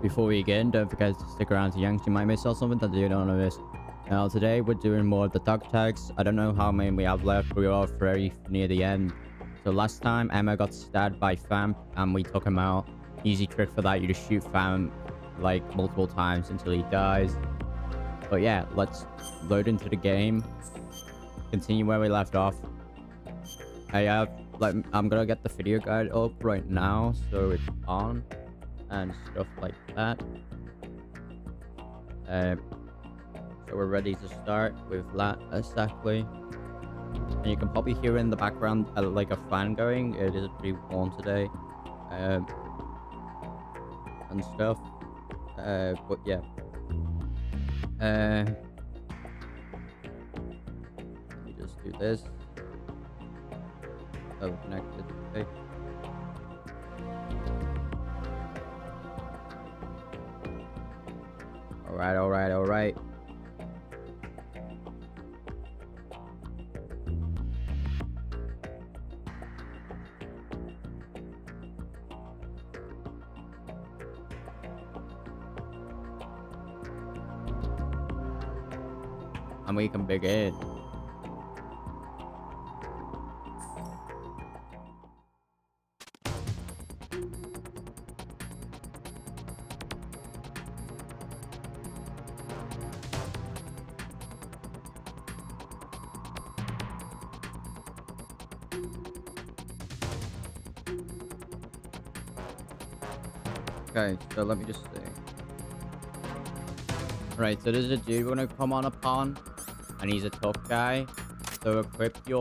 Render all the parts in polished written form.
Before we begin, don't forget to stick around to Yanks. You might miss out something that you don't want to miss. Now, today we're doing more of the dog tags. I don't know how many we have left. We are very near the end. So last time, Emma got stabbed by Vamp and we took him out. Easy trick for that. You just shoot Vamp like multiple times until he dies. But yeah, let's load into the game. Continue where we left off. I'm gonna get the video guide up right now so it's on and stuff like that. So we're ready to start with that exactly. And you can probably hear in the background like a fan going. It is pretty warm today, and stuff. But yeah. Let me just do this. Oh, connected. Okay. All right. And we can begin. Okay, so let me just see. Right, so there's a dude gonna come on a pond, and he's a tough guy. So equip I think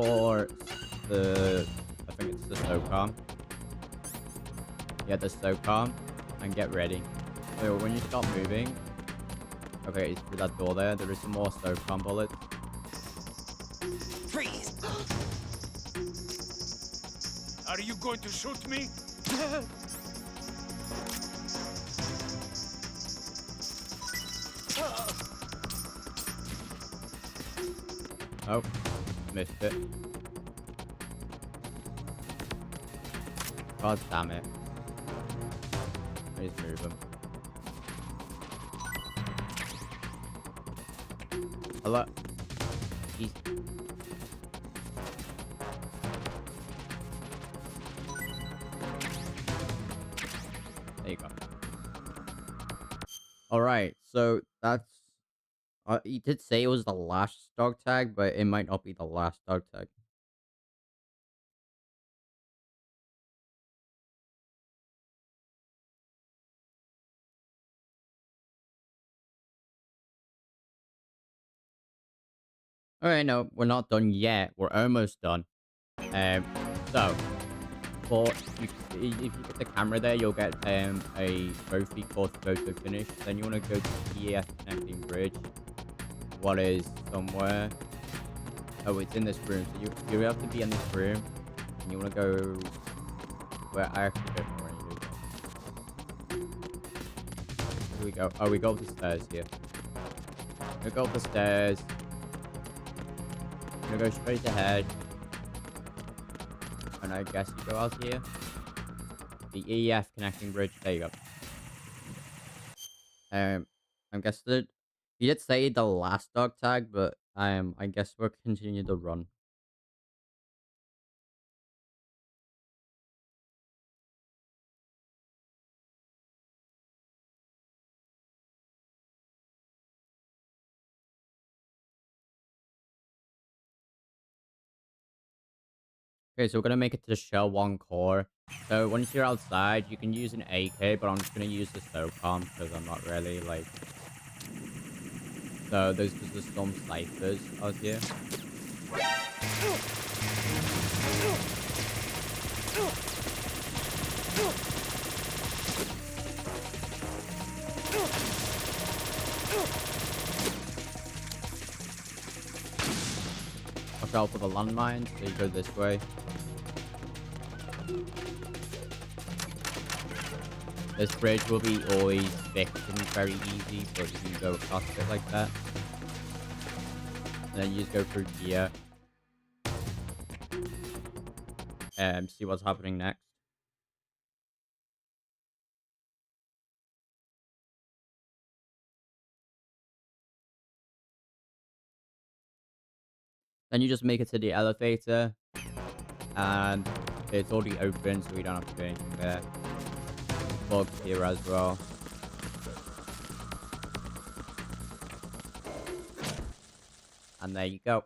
it's the SOCOM. Yeah, the SOCOM, and get ready. So when you start moving, okay, it's through that door there. There is some more SOCOM bullets. Freeze! Are you going to shoot me? Oh, missed it. God damn it. Please move him. Hello? He's... There you go. Alright, so that's... he did say it was the last dog tag, but it might not be the last dog tag. Alright, no, we're not done yet. We're almost done. So, if you put the camera there, you'll get a trophy called photo finish. Then you want to go to the EF connecting bridge. What is somewhere? Oh, it's in this room. So you have to be in this room, and you want to go where I actually don't know where you go. Here we go. Oh, we go up the stairs here. We go up the stairs. We're gonna go straight ahead. And I guess you go out here. The EF connecting bridge. There you go. I guess that you did say the last dog tag, but I guess we'll continue the run. Okay, so we're gonna make it to the shell 1 core. So once you're outside, you can use an AK, but I'm just gonna use the SOCOM because I'm not really like. So there's just some ciphers out here. Watch out for the landmines. So you go this way. This bridge will be always fixed and very easy, but you can go across it like that. And then you just go through here. See what's happening next. Then you just make it to the elevator, and it's already open, so we don't have to do anything there. Bugs here as well. And there you go.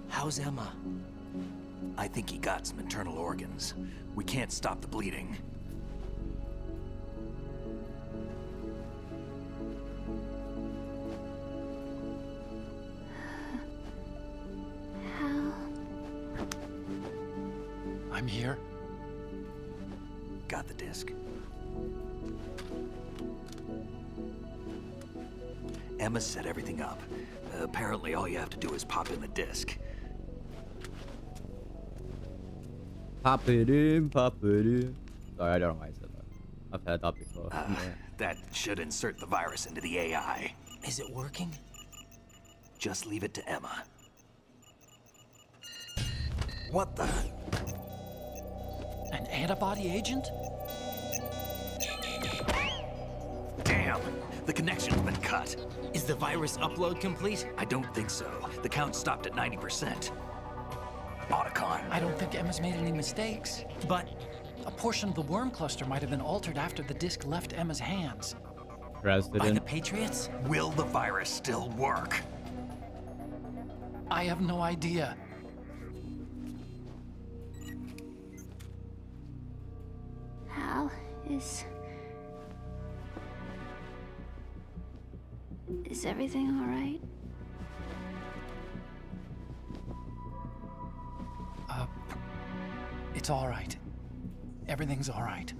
How's Emma? I think he got some internal organs. We can't stop the bleeding. How? I'm here. Got the disc. Emma set everything up. Apparently all you have to do is pop in the disc. Pop it in, pop it in. Sorry, I don't know why I said that. I've heard that before. That should insert the virus into the AI. Is it working? Just leave it to Emma. What the? An antibody agent? Damn! The connection's been cut. Is the virus upload complete? I don't think so. The count stopped at 90%. Otacon. I don't think Emma's made any mistakes. But a portion of the worm cluster might have been altered after the disc left Emma's hands. By the President. Patriots? Will the virus still work? I have no idea. Hal, is everything all right? It's all right. Everything's all right.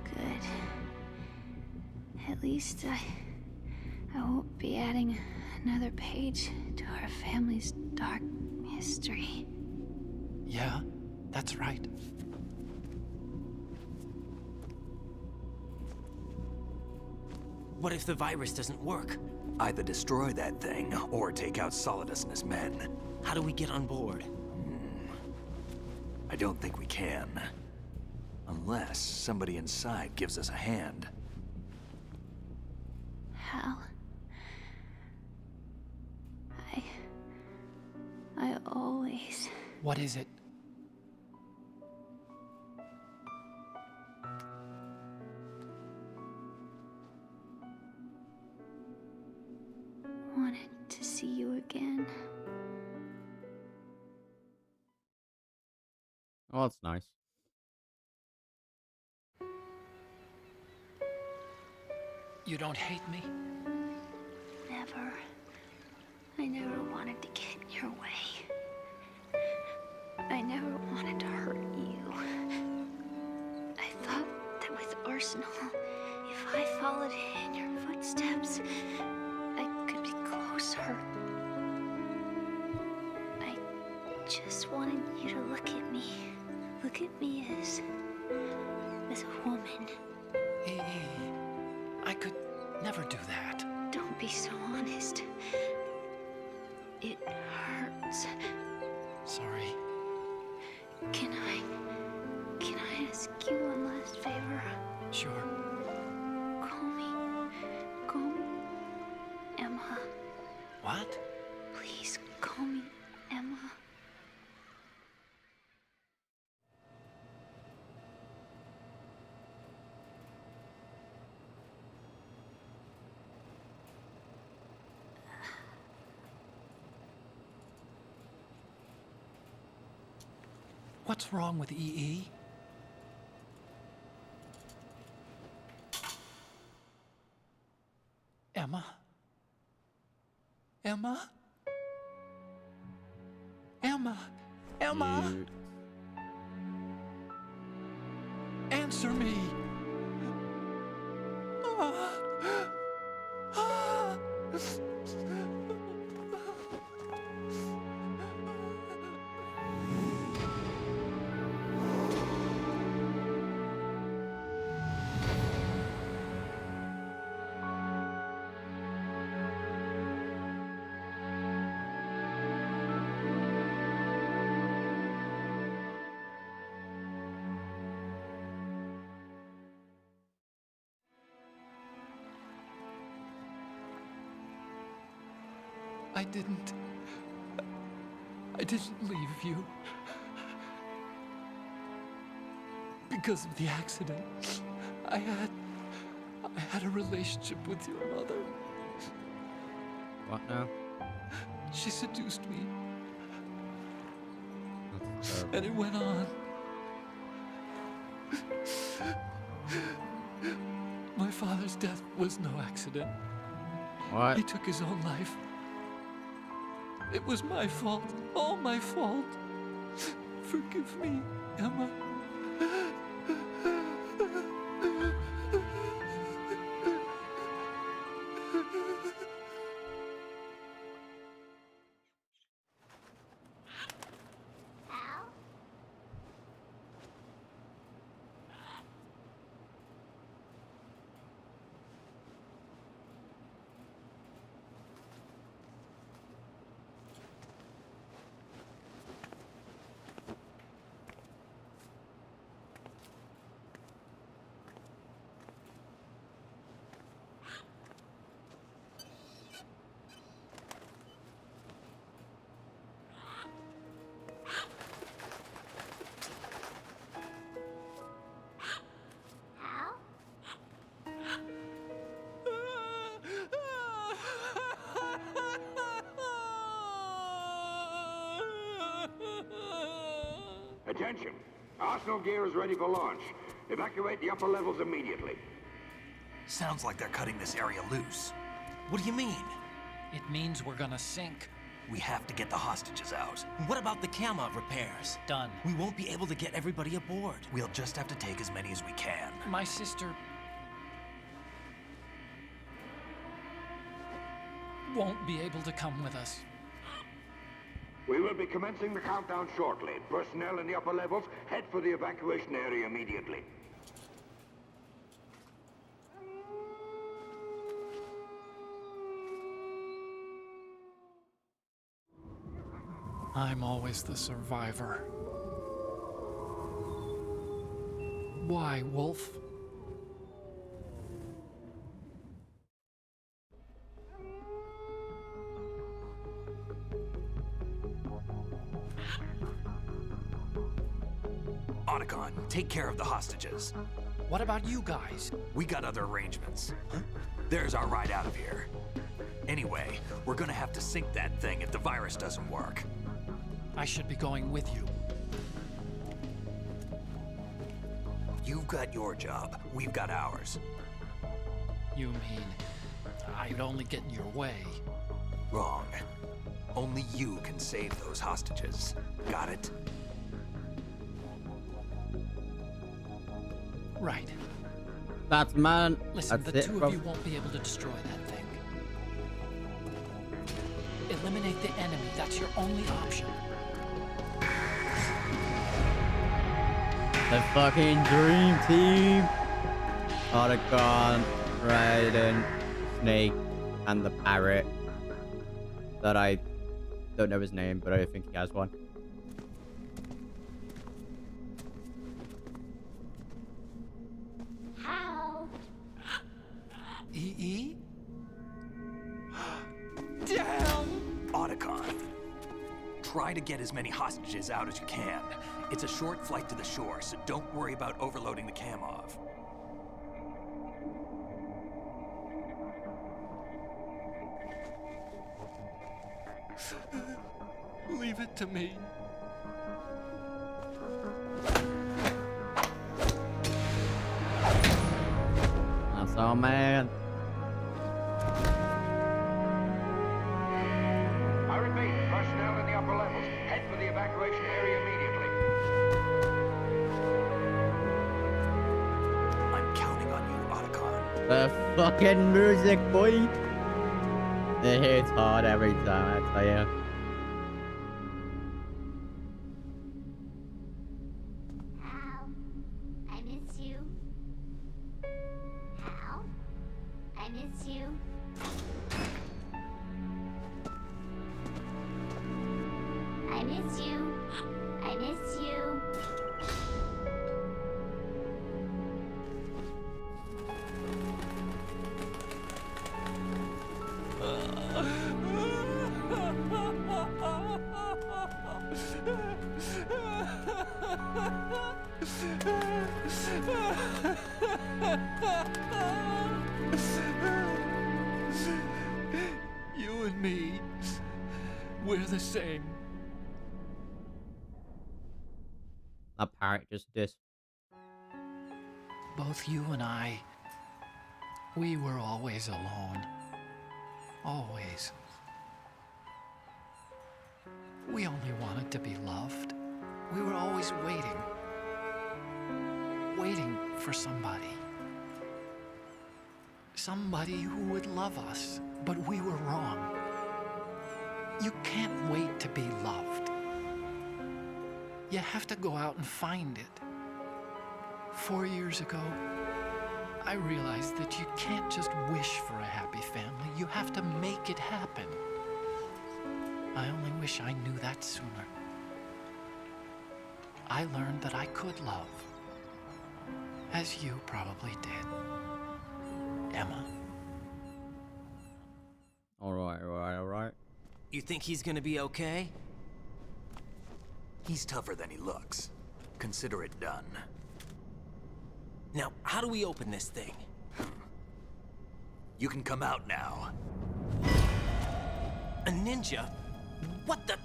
Good. At least I won't be adding another page to our family's dark history. Yeah, that's right. What if the virus doesn't work? Either destroy that thing, or take out Solidus and his men. How do we get on board? I don't think we can. Unless somebody inside gives us a hand. Hal, I always... What is it? wanted to see you again. Oh, that's nice. You don't hate me? Never. I never wanted to get in your way. I never wanted to hurt you. I thought that with Arsenal, if I followed in your footsteps, I could be closer. I just wanted you to look at me. Look at me as a woman. I could never do that. Don't be so honest. It hurts. Sorry. Can I ask you one last favor? Sure. Call me Emma. What? Please call me Emma. What's wrong with EE? Emma? Emma? Emma? Emma? Dude. Answer me! Ah. Ah. I didn't leave you. Because of the accident, I had a relationship with your mother. What now? She seduced me, That's terrible. and it went on. My father's death was no accident. What? He took his own life. It was my fault, all my fault. Forgive me, Emma. Attention! Arsenal gear is ready for launch. Evacuate the upper levels immediately. Sounds like they're cutting this area loose. What do you mean? It means we're gonna sink. We have to get the hostages out. What about the camera repairs? Done. We won't be able to get everybody aboard. We'll just have to take as many as we can. My sister won't be able to come with us. We will be commencing the countdown shortly. Personnel in the upper levels, head for the evacuation area immediately. I'm always the survivor. Why, Wolf? Otacon, take care of the hostages. What about you guys? We got other arrangements. There's our ride out of here. Anyway, we're gonna have to sink that thing if the virus doesn't work. I should be going with you. You've got your job, we've got ours. You mean I'd only get in your way? Wrong. Only you can save those hostages. Got it? Right. That's man. Listen, That's the it, two bro. of you won't be able to destroy that thing. Eliminate the enemy. That's your only option. The fucking dream team. Otacon, Raiden, Snake, and the parrot. That I don't know his name, but I think he has one. How? EE? Damn! Otacon, try to get as many hostages out as you can. It's a short flight to the shore, so don't worry about overloading the Kamov. Leave it to me. That's all, man. I repeat, personnel in the upper levels, head for the evacuation area immediately. I'm counting on you, Otacon. The fucking music, boy. It hits hard every time, I tell you. Hal, I miss you. Hal, I miss you. I miss you. I miss you. You and me, we're the same. That parrot just dis. Both you and I, we were always alone. Always. We only wanted to be loved. We were always waiting. Waiting for somebody. Somebody who would love us, but we were wrong. You can't wait to be loved. You have to go out and find it. 4 years ago, I realized that you can't just wish for a happy family. You have to make it happen. I only wish I knew that sooner. I learned that I could love, as you probably did, Emma. Alright. You think he's gonna be okay? He's tougher than he looks. Consider it done. Now, how do we open this thing? You can come out now. A ninja? What the?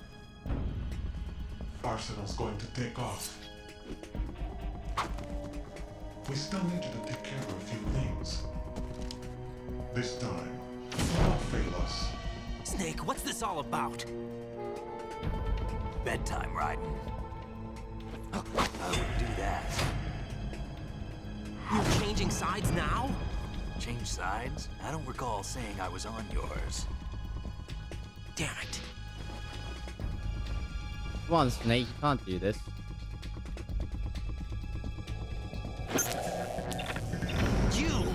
Arsenal's going to take off. We still need you to take care of a few things. This time, don't fail us. Snake, what's this all about? Bedtime, Raiden. I would do that. You're changing sides now? Change sides? I don't recall saying I was on yours. Damn it. Come on, Snake, you can't do this. You!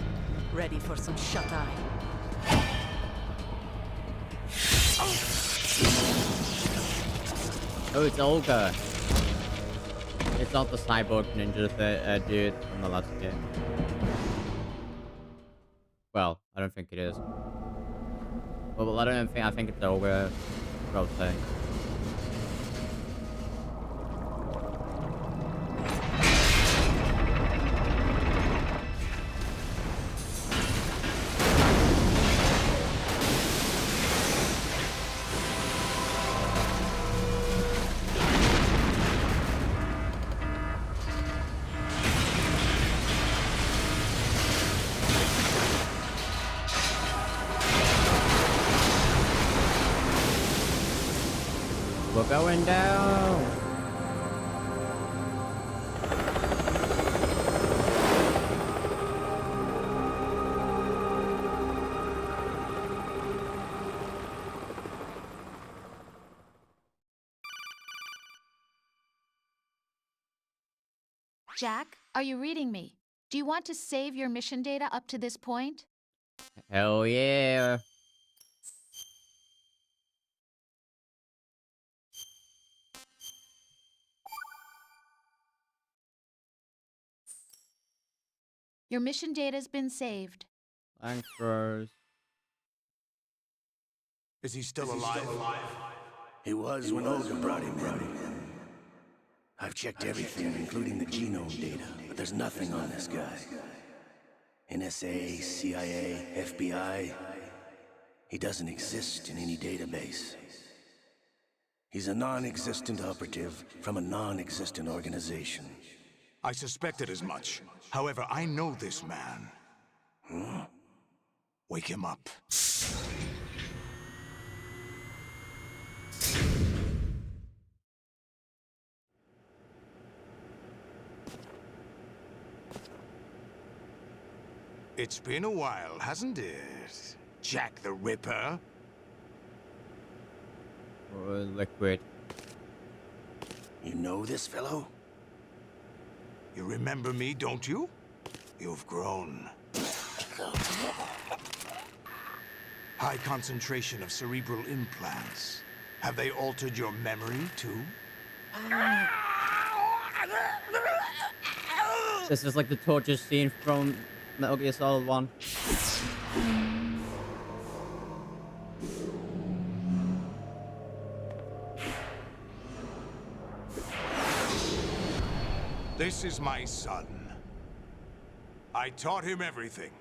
Ready for some shut-eye? Oh, it's Olga. It's not the cyborg ninja dude from the last game. Well, I don't think it is. Well, I think it's Olga. What I was saying. We're going down. Jack, are you reading me? Do you want to save your mission data up to this point? Hell yeah. Your mission data's been saved. Thanks, Rose. Is he still alive? He was when Olga brought him in. I've checked everything, including the genome data, but there's nothing on this guy. NSA, CIA, FBI. He doesn't exist in any database. He's a non-existent operative from a non-existent organization. I suspected as much. However, I know this man. Huh? Wake him up. It's been a while, hasn't it? Jack the Ripper? Liquid. You know this fellow? You remember me, don't you? You've grown. High concentration of cerebral implants. Have they altered your memory, too? This is like the torture scene from Metal Gear Solid 1. This is my son. I taught him everything.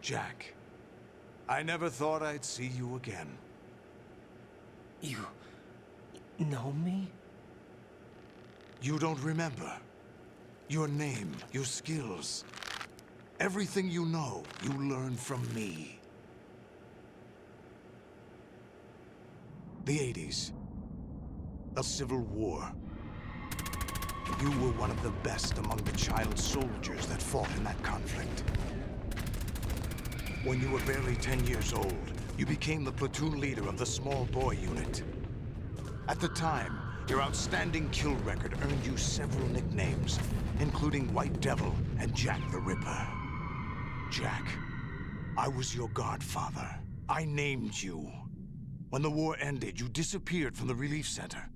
Jack, I never thought I'd see you again. You know me? You don't remember. Your name, your skills. Everything you know, you learned from me. The 80s. A civil war. You were one of the best among the child soldiers that fought in that conflict. When you were barely 10 years old, you became the platoon leader of the small boy unit. At the time, your outstanding kill record earned you several nicknames, including White Devil and Jack the Ripper. Jack, I was your godfather. I named you. When the war ended, you disappeared from the relief center.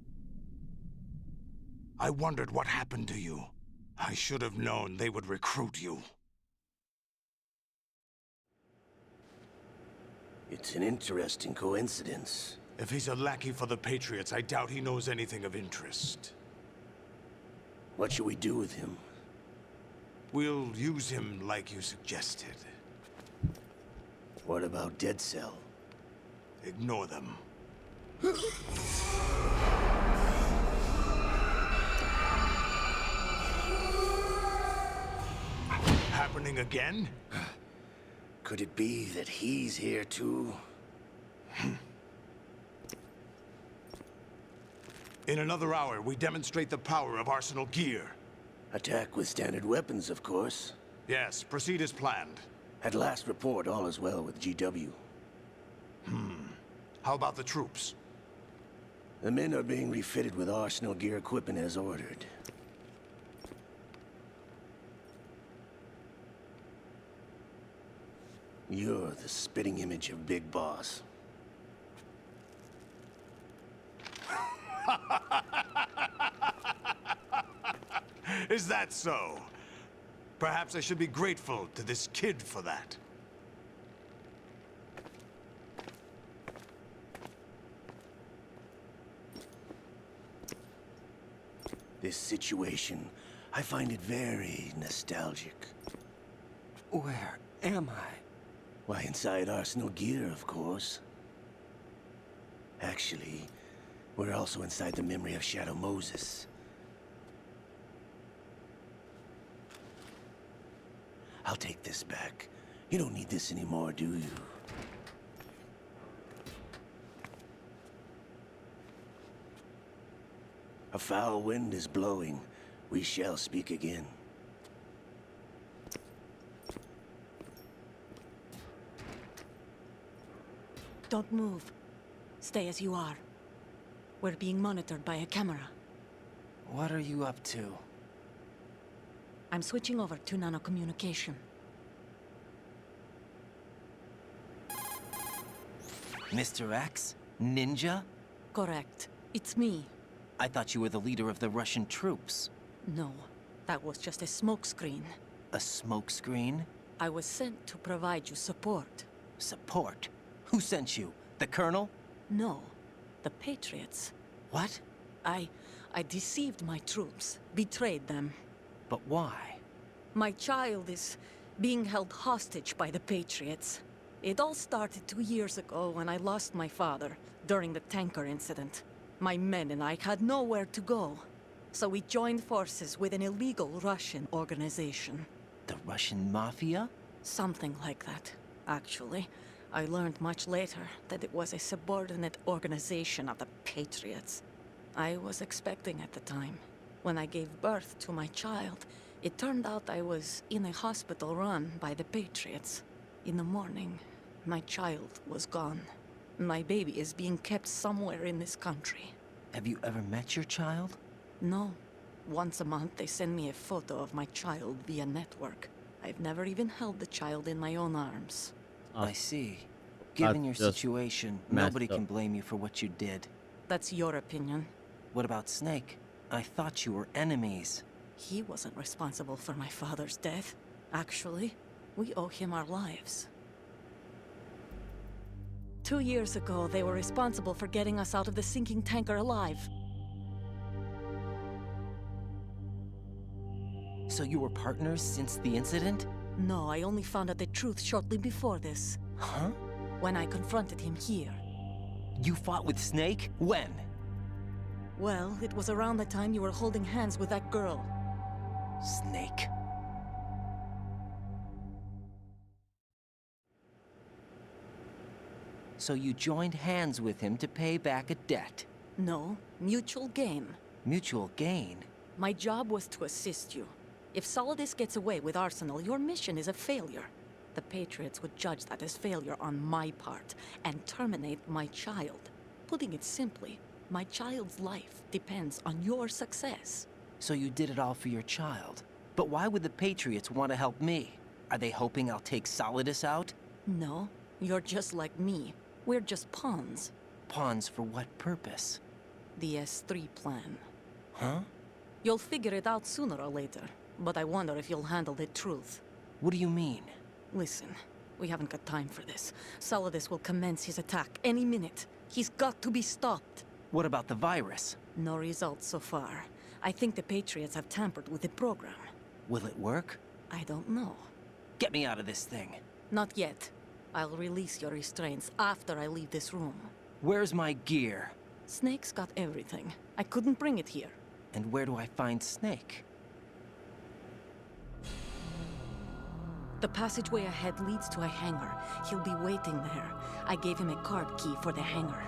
I wondered what happened to you. I should have known they would recruit you. It's an interesting coincidence. If he's a lackey for the Patriots, I doubt he knows anything of interest. What should we do with him? We'll use him like you suggested. What about Dead Cell? Ignore them. Happening again? Could it be that he's here too? In another hour, we demonstrate the power of Arsenal gear. Attack with standard weapons, of course. Yes, proceed as planned. At last report, all is well with GW. How about the troops? The men are being refitted with Arsenal gear equipment as ordered. You're the spitting image of Big Boss. Is that so? Perhaps I should be grateful to this kid for that. This situation, I find it very nostalgic. Where am I? Why, inside Arsenal gear, of course. Actually, we're also inside the memory of Shadow Moses. I'll take this back. You don't need this anymore, do you? A foul wind is blowing. We shall speak again. Don't move. Stay as you are. We're being monitored by a camera. What are you up to? I'm switching over to nanocommunication. Mr. X? Ninja? Correct. It's me. I thought you were the leader of the Russian troops. No, that was just a smokescreen. A smokescreen? I was sent to provide you support. Support? Who sent you? The Colonel? No, the Patriots. What? I deceived my troops, betrayed them. But why? My child is being held hostage by the Patriots. It all started 2 years ago when I lost my father during the tanker incident. My men and I had nowhere to go, so we joined forces with an illegal Russian organization. The Russian Mafia? Something like that, actually. I learned much later that it was a subordinate organization of the Patriots. I was expecting at the time. When I gave birth to my child, it turned out I was in a hospital run by the Patriots. In the morning, my child was gone. My baby is being kept somewhere in this country. Have you ever met your child? No. Once a month, they send me a photo of my child via network. I've never even held the child in my own arms. I see. Given your just situation, messed nobody up. can blame you for what you did. That's your opinion. What about Snake? I thought you were enemies. He wasn't responsible for my father's death. Actually, we owe him our lives. 2 years ago, they were responsible for getting us out of the sinking tanker alive. So you were partners since the incident? No, I only found out the truth shortly before this. Huh? When I confronted him here. You fought with Snake? When? Well, it was around the time you were holding hands with that girl. Snake. So you joined hands with him to pay back a debt? No, mutual gain. Mutual gain? My job was to assist you. If Solidus gets away with Arsenal, your mission is a failure. The Patriots would judge that as failure on my part, and terminate my child. Putting it simply, my child's life depends on your success. So you did it all for your child. But why would the Patriots want to help me? Are they hoping I'll take Solidus out? No, you're just like me. We're just pawns. Pawns for what purpose? The S3 plan. Huh? You'll figure it out sooner or later, but I wonder if you'll handle the truth. What do you mean? Listen, we haven't got time for this. Solidus will commence his attack any minute. He's got to be stopped. What about the virus? No results so far. I think the Patriots have tampered with the program. Will it work? I don't know. Get me out of this thing. Not yet. I'll release your restraints after I leave this room. Where's my gear? Snake's got everything. I couldn't bring it here. And where do I find Snake? The passageway ahead leads to a hangar. He'll be waiting there. I gave him a card key for the hangar.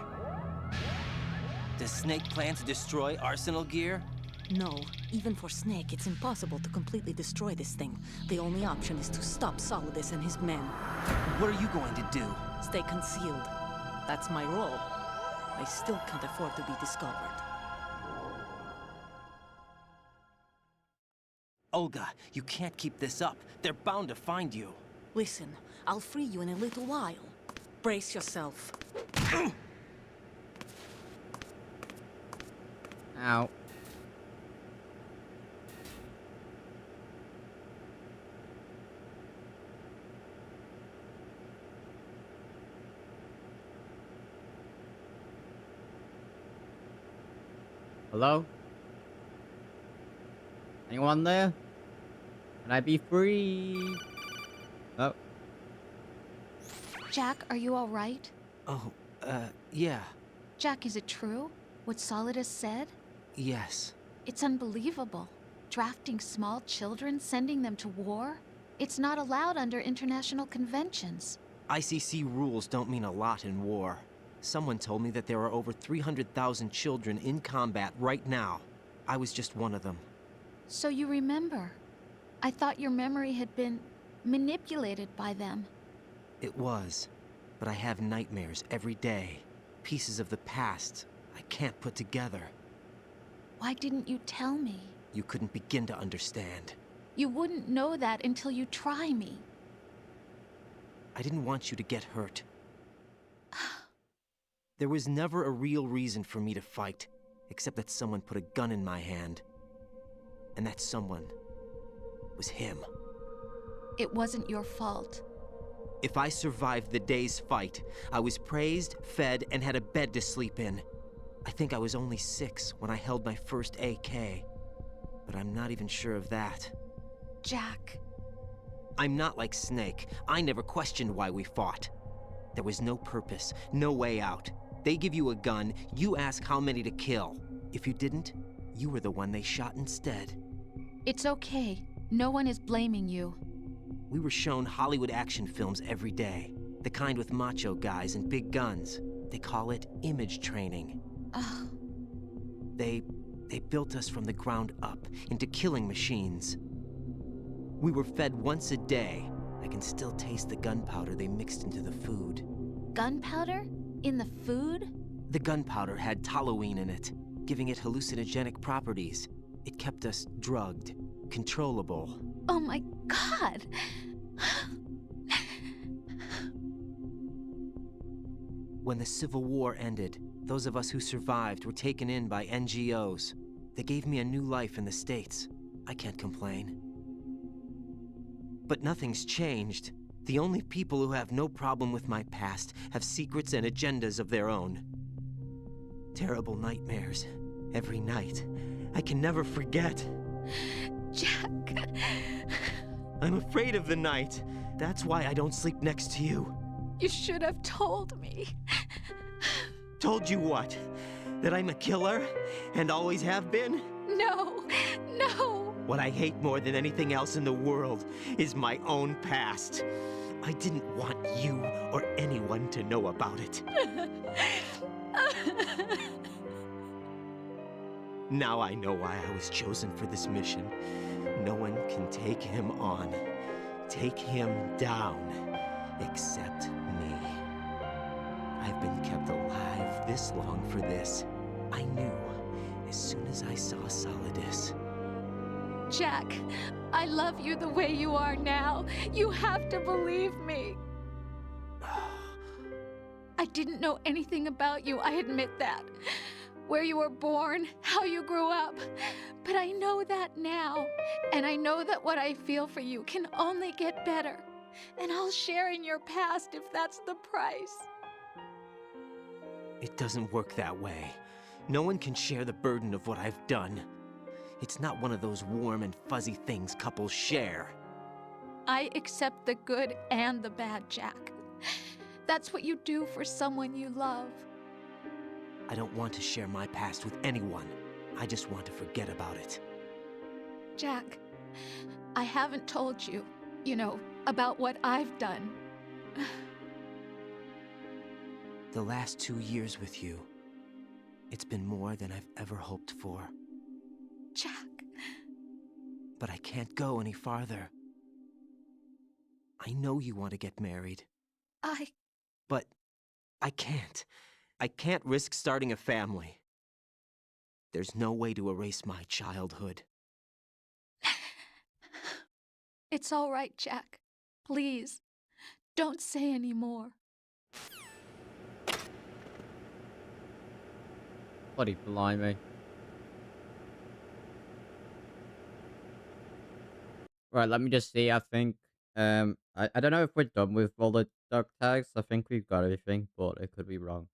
Does Snake plan to destroy Arsenal gear? No. Even for Snake, it's impossible to completely destroy this thing. The only option is to stop Solidus and his men. What are you going to do? Stay concealed. That's my role. I still can't afford to be discovered. Olga, you can't keep this up. They're bound to find you. Listen, I'll free you in a little while. Brace yourself. Ow. Hello? Anyone there? Can I be free? Oh. Jack, are you all right? Oh, yeah. Jack, is it true? What Solidus said? Yes. It's unbelievable. Drafting small children, sending them to war? It's not allowed under international conventions. ICC rules don't mean a lot in war. Someone told me that there are over 300,000 children in combat right now. I was just one of them. So you remember. I thought your memory had been manipulated by them. It was. But I have nightmares every day. Pieces of the past I can't put together. Why didn't you tell me? You couldn't begin to understand. You wouldn't know that until you try me. I didn't want you to get hurt. There was never a real reason for me to fight, except that someone put a gun in my hand. And that someone was him. It wasn't your fault. If I survived the day's fight, I was praised, fed, and had a bed to sleep in. I think I was only 6 when I held my first AK. But I'm not even sure of that. Jack. I'm not like Snake. I never questioned why we fought. There was no purpose, no way out. They give you a gun, you ask how many to kill. If you didn't, you were the one they shot instead. It's okay. No one is blaming you. We were shown Hollywood action films every day. The kind with macho guys and big guns. They call it image training. Ugh. They built us from the ground up into killing machines. We were fed once a day. I can still taste the gunpowder they mixed into the food. Gunpowder? In the food? The gunpowder had toluene in it, giving it hallucinogenic properties. It kept us drugged, controllable. Oh my God! When the Civil War ended, those of us who survived were taken in by NGOs. They gave me a new life in the States. I can't complain. But nothing's changed. The only people who have no problem with my past have secrets and agendas of their own. Terrible nightmares. Every night. I can never forget. Jack. I'm afraid of the night. That's why I don't sleep next to you. You should have told me. Told you what? That I'm a killer? And always have been? No, no. What I hate more than anything else in the world is my own past. I didn't want you or anyone to know about it. Now I know why I was chosen for this mission. No one can take him on, take him down, except me. I've been kept alive this long for this. I knew as soon as I saw Solidus. Jack, I love you the way you are now. You have to believe me. I didn't know anything about you, I admit that. Where you were born, how you grew up. But I know that now. And I know that what I feel for you can only get better. And I'll share in your past if that's the price. It doesn't work that way. No one can share the burden of what I've done. It's not one of those warm and fuzzy things couples share. I accept the good and the bad, Jack. That's what you do for someone you love. I don't want to share my past with anyone. I just want to forget about it. Jack, I haven't told you, about what I've done. The last 2 years with you, it's been more than I've ever hoped for. Jack. But I can't go any farther. I know you want to get married. But I can't. I can't risk starting a family. There's no way to erase my childhood. It's all right, Jack. Please, don't say any more. Bloody blimey. Right, let me just see. I think I don't know if we're done with all the dog tags. I think we've got everything, but it could be wrong.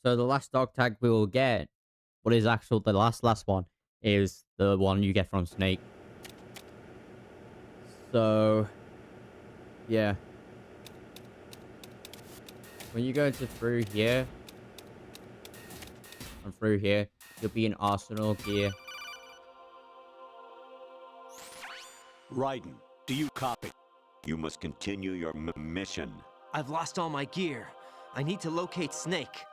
So the last dog tag we will get, what is actual the last one, is the one you get from Snake. So, yeah. When you go through here, and through here, you'll be in Arsenal gear. Raiden, do you copy? You must continue your mission. I've lost all my gear. I need to locate Snake.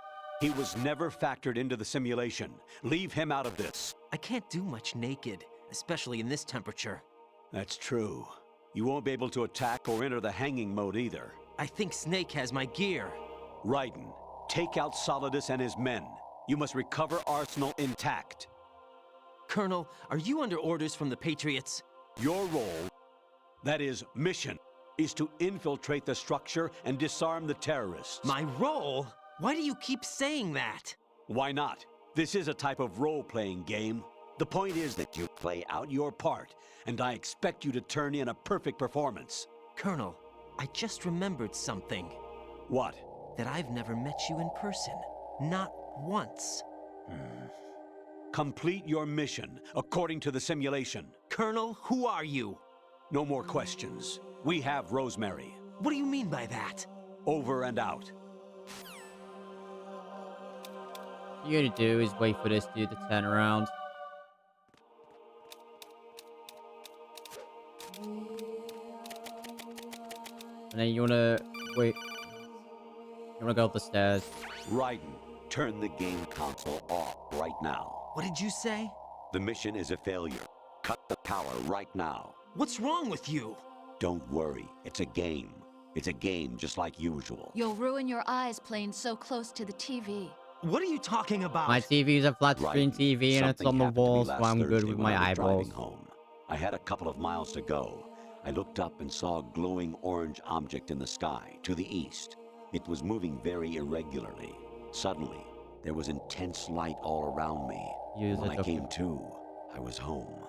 He was never factored into the simulation. Leave him out of this. I can't do much naked, especially in this temperature. That's true. You won't be able to attack or enter the hanging mode either. I think Snake has my gear. Raiden, take out Solidus and his men. You must recover Arsenal intact. Colonel, are you under orders from the Patriots? Your role, that is, mission, is to infiltrate the structure and disarm the terrorists. My role? Why do you keep saying that? Why not? This is a type of role-playing game. The point is that you play out your part, and I expect you to turn in a perfect performance. Colonel, I just remembered something. What? That I've never met you in person. Not once. Complete your mission according to the simulation. Colonel, who are you? No more questions. We have Rosemary. What do you mean by that? Over and out. All you gotta do is wait for this dude to turn around. And then you wanna wait. You wanna go up the stairs. Raiden, turn the game console off right now. What did you say? The mission is a failure. Cut the power right now. What's wrong with you? Don't worry, it's a game. It's a game just like usual. You'll ruin your eyes playing so close to the TV. What are you talking about? My TV is a flat screen TV and it's on the wall, so I'm good with my eyeballs. Home. I had a couple of miles to go. I looked up and saw a glowing orange object in the sky to the east. It was moving very irregularly. Suddenly, there was intense light all around me. When I came to, I was home.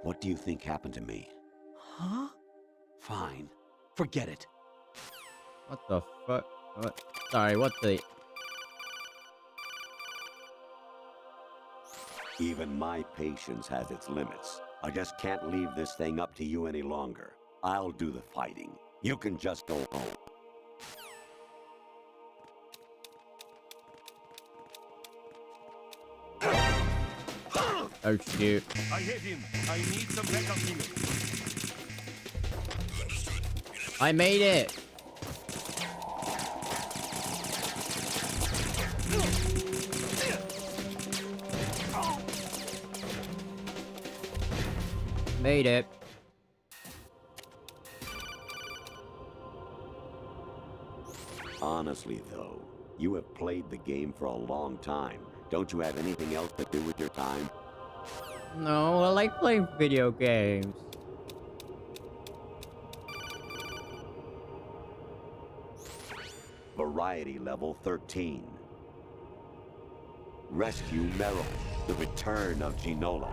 What do you think happened to me? Huh? Fine. Forget it. What the fuck? What? Sorry, what the... Even my patience has its limits. I just can't leave this thing up to you any longer. I'll do the fighting. You can just go home. Oh shoot. I hit him. I need some backup here. I made it! Made it. Honestly, though, you have played the game for a long time. Don't you have anything else to do with your time? No, I like playing video games. Variety level 13. Rescue Meryl, the return of Ginola.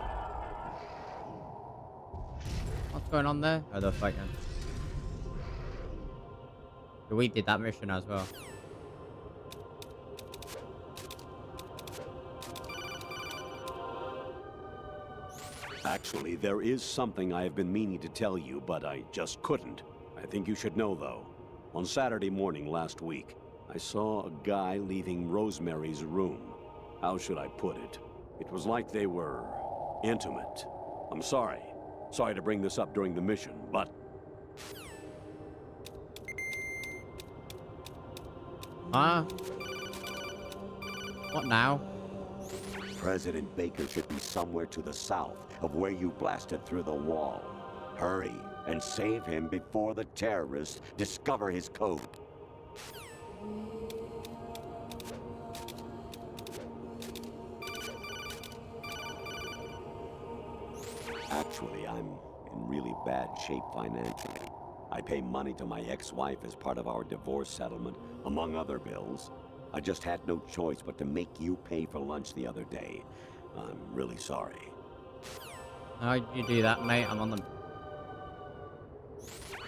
What's going on there? Oh, they're fighting. We did that mission as well. Actually, there is something I have been meaning to tell you, but I just couldn't. I think you should know, though. On Saturday morning last week, I saw a guy leaving Rosemary's room. How should I put it? It was like they were intimate. I'm sorry. Sorry to bring this up during the mission, but... Huh? What now? President Baker should be somewhere to the south of where you blasted through the wall. Hurry and save him before the terrorists discover his code. Actually, I'm in really bad shape financially. I pay money to my ex-wife as part of our divorce settlement, among other bills. I just had no choice but to make you pay for lunch the other day. I'm really sorry. How'd you do that, mate? I'm on the...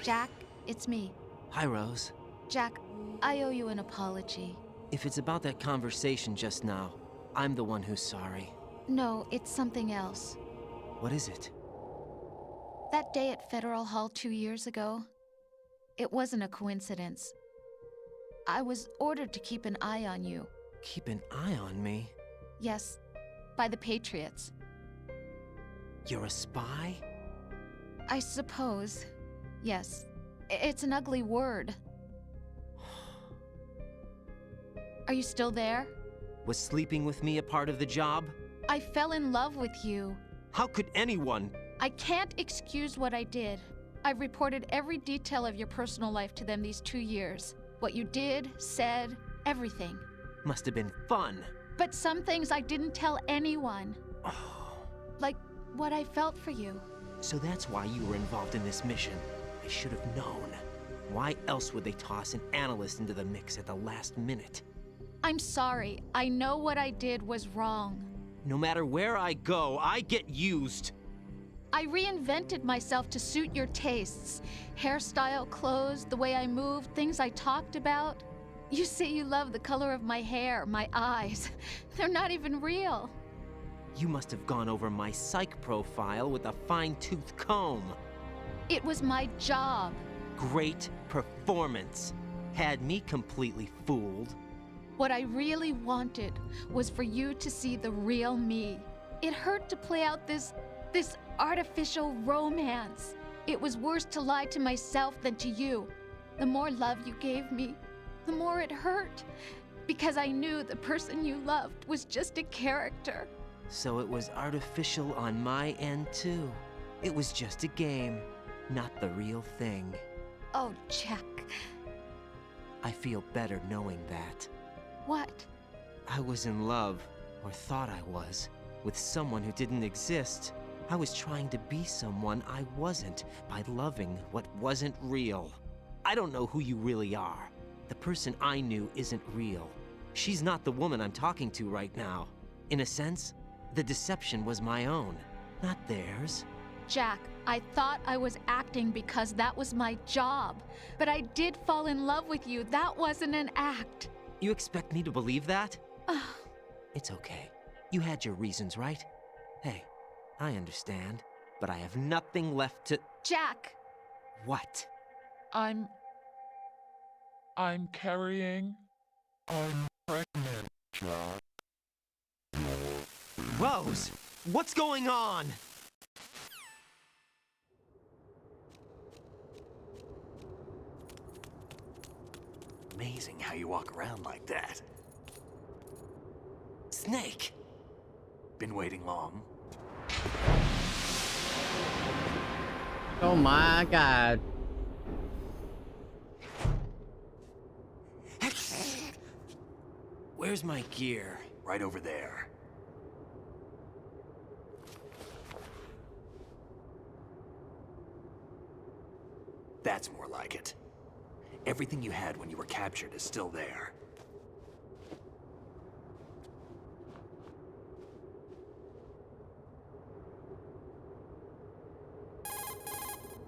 Jack, it's me. Hi, Rose. Jack, I owe you an apology. If it's about that conversation just now, I'm the one who's sorry. No, it's something else. What is it? That day at Federal Hall 2 years ago, it wasn't a coincidence. I was ordered to keep an eye on you. Keep an eye on me? Yes, by the Patriots. You're a spy? I suppose. Yes. It's an ugly word. Are you still there? Was sleeping with me a part of the job? I fell in love with you. How could anyone? I can't excuse what I did. I've reported every detail of your personal life to them these 2 years. What you did, said, everything. Must have been fun. But some things I didn't tell anyone. Like what I felt for you. So that's why you were involved in this mission. I should have known. Why else would they toss an analyst into the mix at the last minute? I'm sorry. I know what I did was wrong. No matter where I go, I get used. I reinvented myself to suit your tastes. Hairstyle, clothes, the way I moved, things I talked about. You say you love the color of my hair, my eyes. They're not even real. You must have gone over my psych profile with a fine-tooth comb. It was my job. Great performance. Had me completely fooled. What I really wanted was for you to see the real me. It hurt to play out this artificial romance. It was worse to lie to myself than to you. The more love you gave me, the more it hurt. Because I knew the person you loved was just a character. So it was artificial on my end, too. It was just a game, not the real thing. Oh, Jack. I feel better knowing that. What? I was in love, or thought I was, with someone who didn't exist. I was trying to be someone I wasn't by loving what wasn't real. I don't know who you really are. The person I knew isn't real. She's not the woman I'm talking to right now. In a sense, the deception was my own, not theirs. Jack, I thought I was acting because that was my job. But I did fall in love with you. That wasn't an act. You expect me to believe that? It's okay. You had your reasons, right? Hey, I understand, but I have nothing left to... Jack! What? I'm carrying... I'm pregnant, Jack. Rose! What's going on? Amazing how you walk around like that. Snake! Been waiting long? Oh my god. Where's my gear? Right over there. That's more like it. Everything you had when you were captured is still there.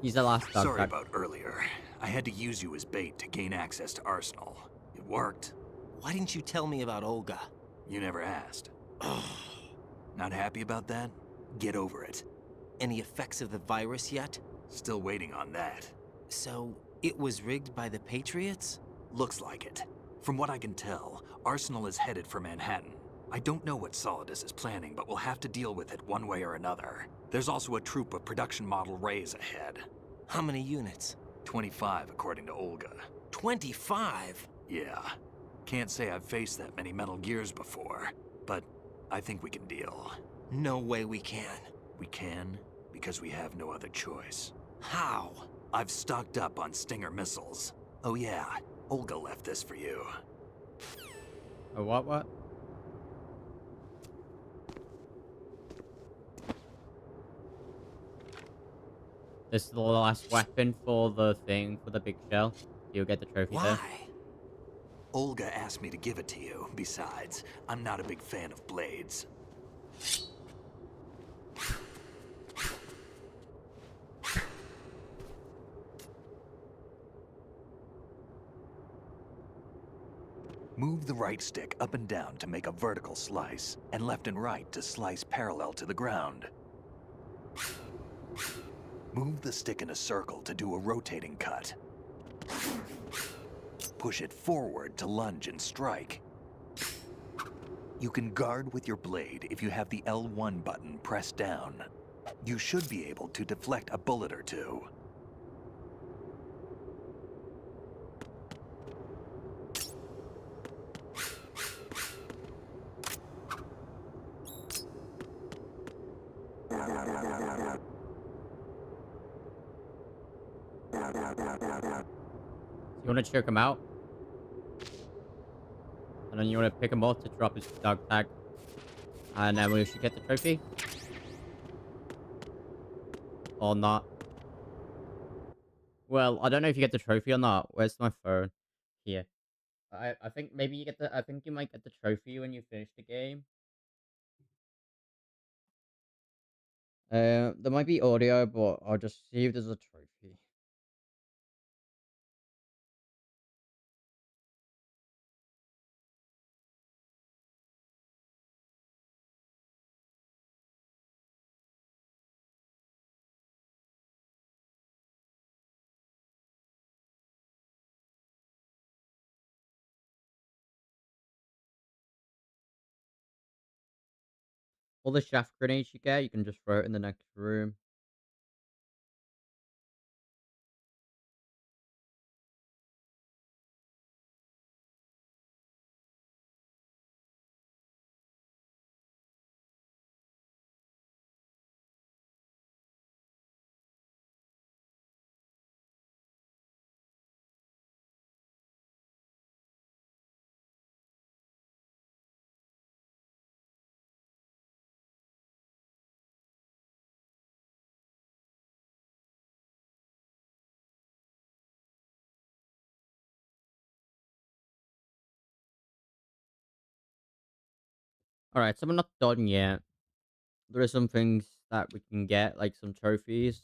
He's the last dog. Sorry about earlier. I had to use you as bait to gain access to Arsenal. It worked. Why didn't you tell me about Olga? You never asked. Not happy about that? Get over it. Any effects of the virus yet? Still waiting on that. So, it was rigged by the Patriots? Looks like it. From what I can tell, Arsenal is headed for Manhattan. I don't know what Solidus is planning, but we'll have to deal with it one way or another. There's also a troop of production model Rays ahead. How many units? 25, according to Olga. 25? Yeah. Can't say I've faced that many Metal Gears before, but I think we can deal. No way we can. We can, because we have no other choice. How? I've stocked up on Stinger missiles. Oh yeah, Olga left this for you. A what? This is the last weapon for the thing, for the big shell. You'll get the trophy there. Why? Olga asked me to give it to you. Besides, I'm not a big fan of blades. Move the right stick up and down to make a vertical slice, and left and right to slice parallel to the ground. Move the stick in a circle to do a rotating cut. Push it forward to lunge and strike. You can guard with your blade if you have the L1 button pressed down. You should be able to deflect a bullet or two. You want to choke him out? And then you want to pick him up to drop his dog tag. And then we should get the trophy. Or not. Well, I don't know if you get the trophy or not. Where's my phone? Here. I think maybe you get the... I think you might get the trophy when you finish the game. There might be audio, but I'll just see if there's a trophy. All the shaft grenades you get, you can just throw it in the next room. Alright, so we're not done yet. There are some things that we can get, like some trophies.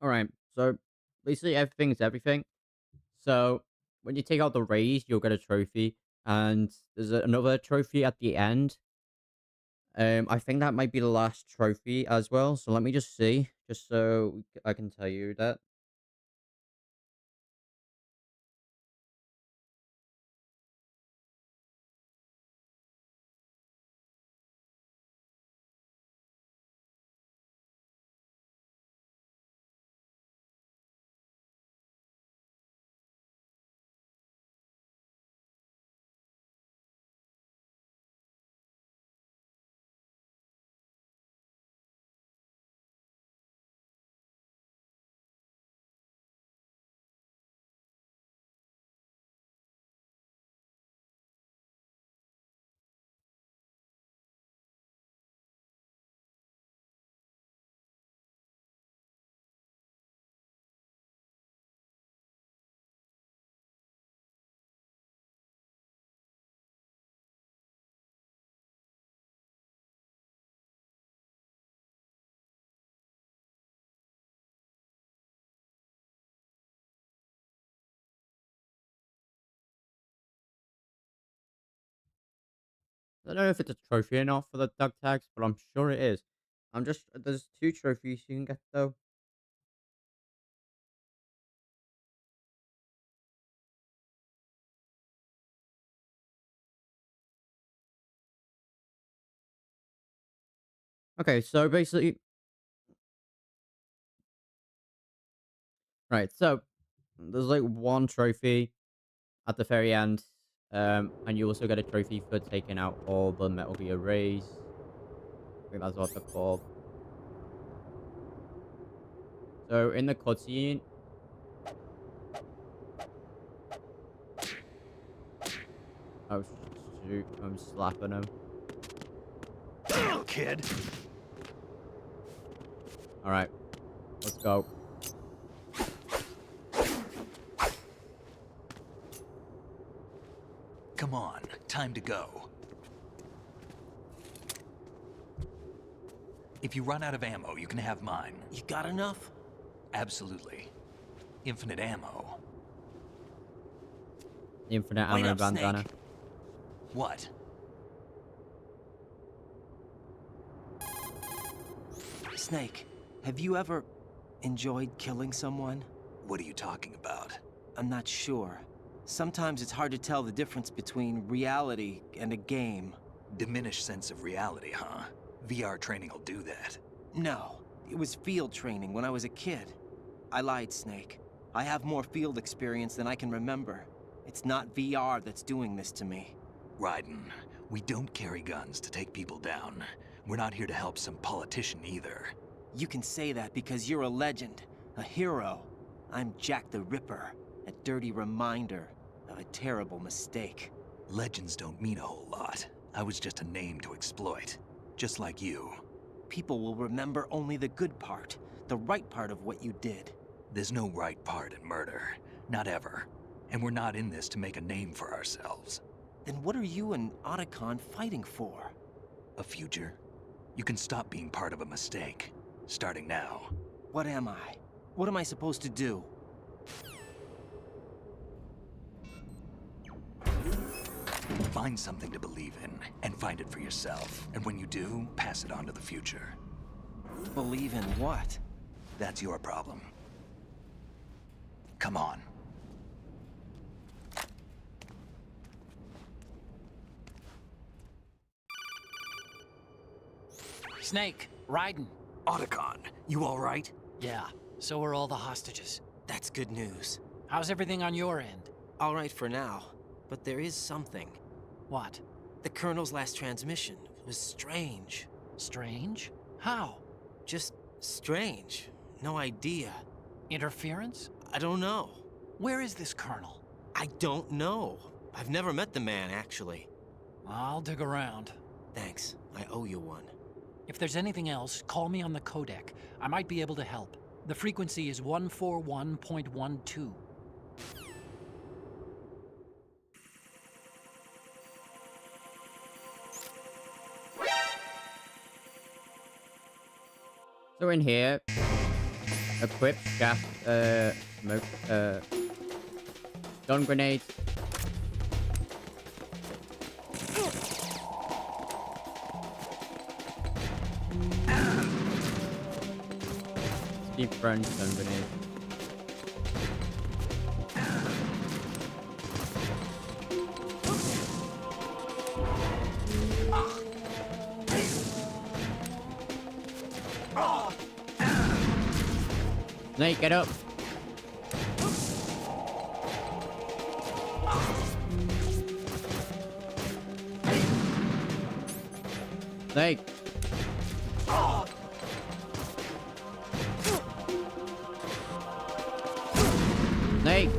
Alright, so basically everything's everything. So when you take out the raise, you'll get a trophy. And there's another trophy at the end. I think that might be the last trophy as well. So let me just see, just so I can tell you that. I don't know if it's a trophy or not for the dog tags, but I'm sure it is. There's two trophies you can get though. Okay, so basically, right, so there's like one trophy at the very end. And you also get a trophy for taking out all the Metal Gear Rays. I think that's what they're called. So in the cutscene, oh shoot, I'm slapping him. Damn, kid. All right, Go. Come on, time to go. If you run out of ammo, you can have mine. You got enough? Absolutely. Infinite ammo. Infinite Wait ammo up, bandana. Snake. What? Snake, have you ever enjoyed killing someone? What are you talking about? I'm not sure. Sometimes it's hard to tell the difference between reality and a game. Diminished sense of reality, huh? VR training will do that. No, it was field training when I was a kid. I lied, Snake. I have more field experience than I can remember. It's not VR that's doing this to me. Raiden, we don't carry guns to take people down. We're not here to help some politician either. You can say that because you're a legend, a hero. I'm Jack the Ripper, a dirty reminder of a terrible mistake. Legends don't mean a whole lot. I was just a name to exploit, just like you. People will remember only the good part, the right part of what you did. There's no right part in murder, not ever. And we're not in this to make a name for ourselves. Then what are you and Otacon fighting for? A future? You can stop being part of a mistake, starting now. What am I? What am I supposed to do? Find something to believe in, and find it for yourself. And when you do, pass it on to the future. Believe in what? That's your problem. Come on. Snake, Raiden. Otacon, you all right? Yeah, so are all the hostages. That's good news. How's everything on your end? All right for now, but there is something. What? The Colonel's last transmission was strange. Strange? How? Just strange. No idea. Interference? I don't know. Where is this Colonel? I don't know. I've never met the man, actually. I'll dig around. Thanks. I owe you one. If there's anything else, call me on the codec. I might be able to help. The frequency is 141.12. So in here, equip shaft, smoke, stun grenades. Deep front stun grenade. Snake, get up. Snake. Snake.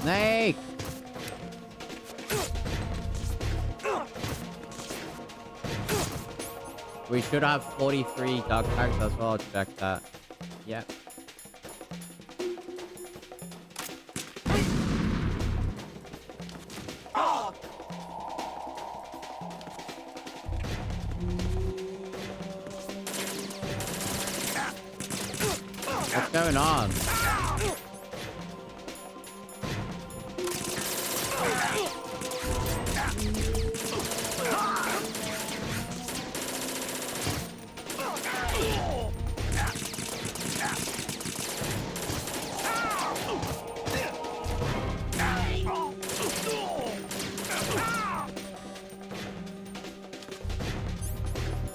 Snake. We should have 43 dog tags as well. Check that. Yep. What's going on?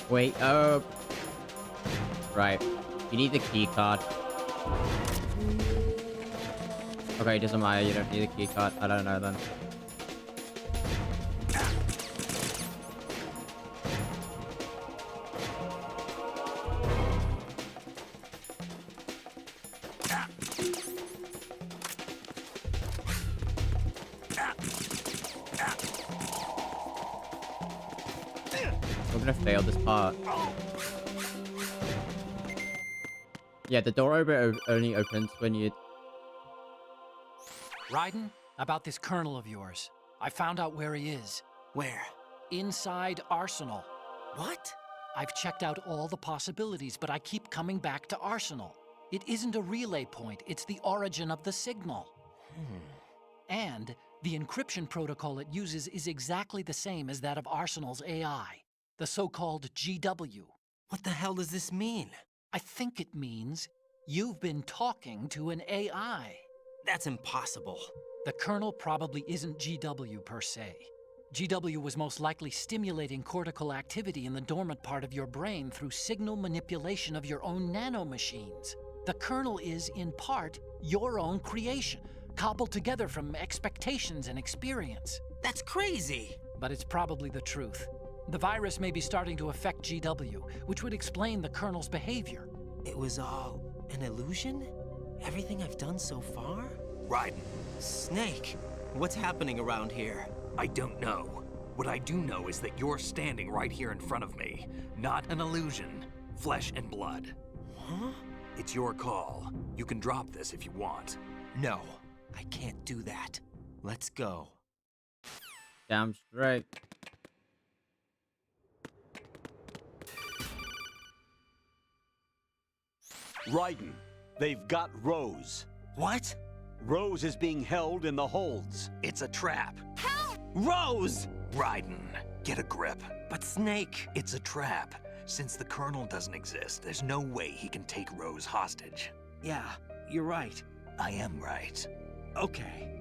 Wait, oh. Right. You need the key card. Okay, it doesn't matter. You don't need a key card. I don't know then. We're gonna fail this part. Yeah, the door only opens when you... Raiden, about this colonel of yours. I found out where he is. Where? Inside Arsenal. What? I've checked out all the possibilities, but I keep coming back to Arsenal. It isn't a relay point, it's the origin of the signal. And the encryption protocol it uses is exactly the same as that of Arsenal's AI, the so-called GW. What the hell does this mean? I think it means you've been talking to an AI. That's impossible. The kernel probably isn't GW per se. GW was most likely stimulating cortical activity in the dormant part of your brain through signal manipulation of your own nanomachines. The kernel is, in part, your own creation, cobbled together from expectations and experience. That's crazy! But it's probably the truth. The virus may be starting to affect GW, which would explain the kernel's behavior. It was all an illusion? Everything I've done so far? Raiden, Snake, what's happening around here? I don't know. What I do know is that you're standing right here in front of me. Not an illusion. Flesh and blood. Huh? It's your call. You can drop this if you want. No, I can't do that. Let's go. Damn straight. Raiden, they've got Rose. What? Rose is being held in the holds. It's a trap. Help! Rose! Raiden, get a grip. But Snake... It's a trap. Since the Colonel doesn't exist, there's no way he can take Rose hostage. Yeah, you're right. I am right. Okay.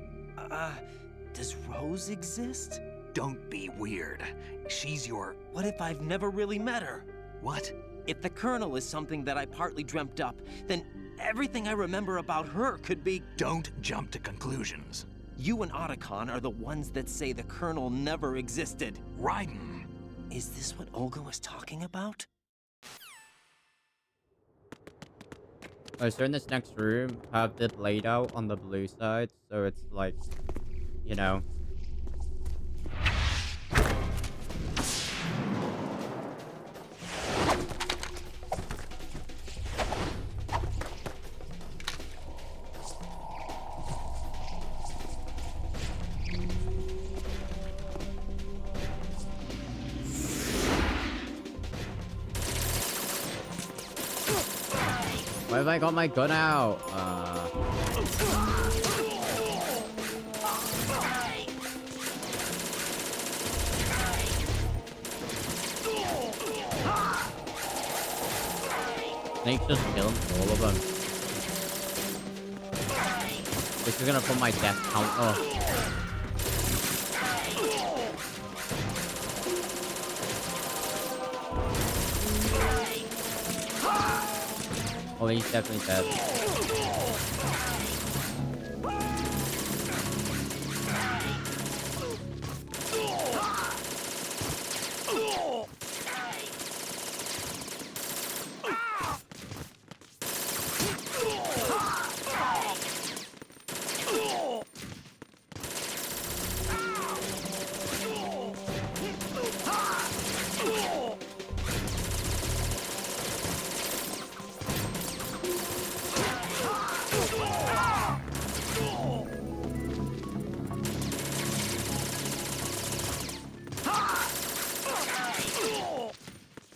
Does Rose exist? Don't be weird. She's your... What if I've never really met her? What? If the Colonel is something that I partly dreamt up, then everything I remember about her could be... Don't jump to conclusions. You and Otacon are the ones that say the Colonel never existed. Raiden! Is this what Olga was talking about? Oh, so in this next room, I have it laid out on the blue side, so it's like, you know. Why have I got my gun out? Snake just killed all of them. This is gonna put my death count up. Oh, he's definitely dead.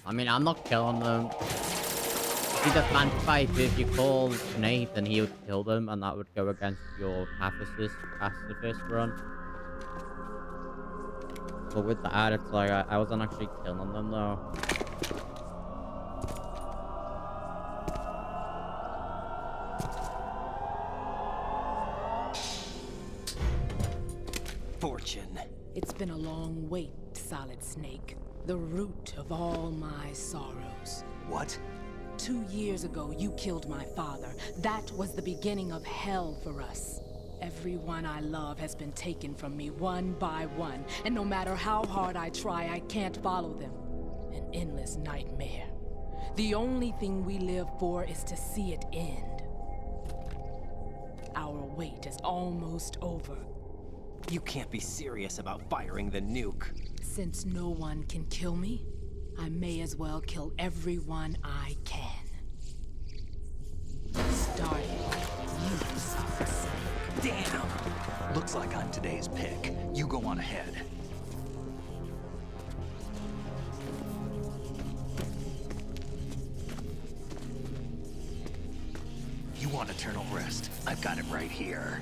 I mean, I'm not killing them. It's a fan fight. If you call Nate, then he would kill them, and that would go against your pacifist run. But with that, it's like I wasn't actually killing them though. Fortune. It's been a long wait, Solid Snake. The root of all my sorrows. What? 2 years ago, you killed my father. That was the beginning of hell for us. Everyone I love has been taken from me one by one, and no matter how hard I try, I can't follow them. An endless nightmare. The only thing we live for is to see it end. Our wait is almost over. You can't be serious about firing the nuke. Since no one can kill me, I may as well kill everyone I can. started. You suffer. Damn! Looks like I'm today's pick. You go on ahead. You want eternal rest? I've got it right here.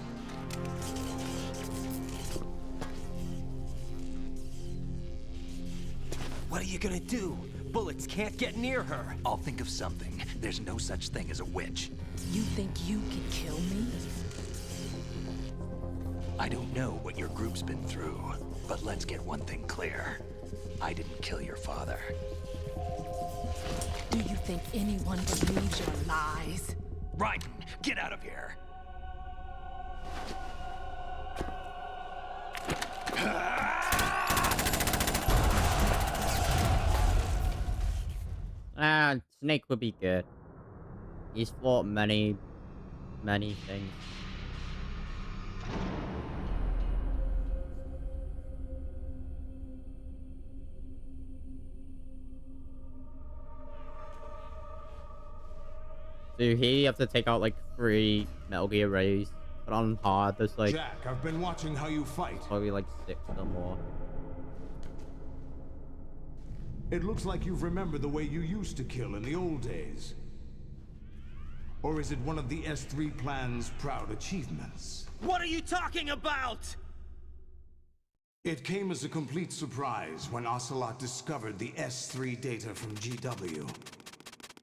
What are you gonna do? Bullets can't get near her. I'll think of something. There's no such thing as a witch. You think you can kill me? I don't know what your group's been through, but let's get one thing clear. I didn't kill your father. Do you think anyone believes your lies? Raiden, get out of here! Snake would be good. He's fought many things. So here you have to take out like 3 Metal Gear Rays. But on hard, there's like... Jack, I've been watching how you fight. Probably like 6 or more. It looks like you've remembered the way you used to kill in the old days. Or is it one of the S3 plan's proud achievements? What are you talking about? It came as a complete surprise when Ocelot discovered the S3 data from GW.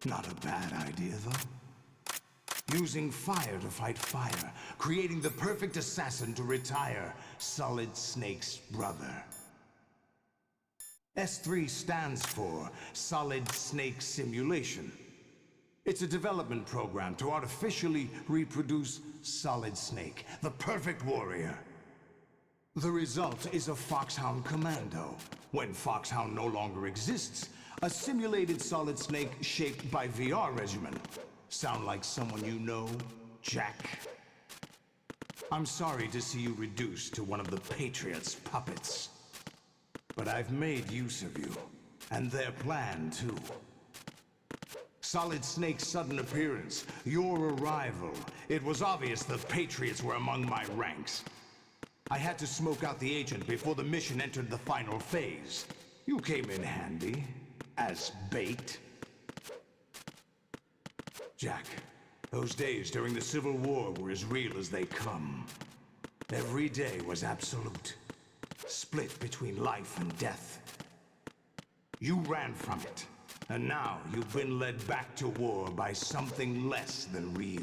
Not a bad idea, though. Using fire to fight fire, creating the perfect assassin to retire Solid Snake's brother. S3 stands for Solid Snake Simulation. It's a development program to artificially reproduce Solid Snake, the perfect warrior. The result is a Foxhound Commando. When Foxhound no longer exists, a simulated Solid Snake shaped by VR regimen. Sound like someone you know, Jack? I'm sorry to see you reduced to one of the Patriots' puppets. But I've made use of you, and their plan too. Solid Snake's sudden appearance, your arrival. It was obvious the Patriots were among my ranks. I had to smoke out the agent before the mission entered the final phase. You came in handy, as bait. Jack, those days during the Civil War were as real as they come. Every day was absolute. Split between life and death. You ran from it, and now you've been led back to war by something less than real.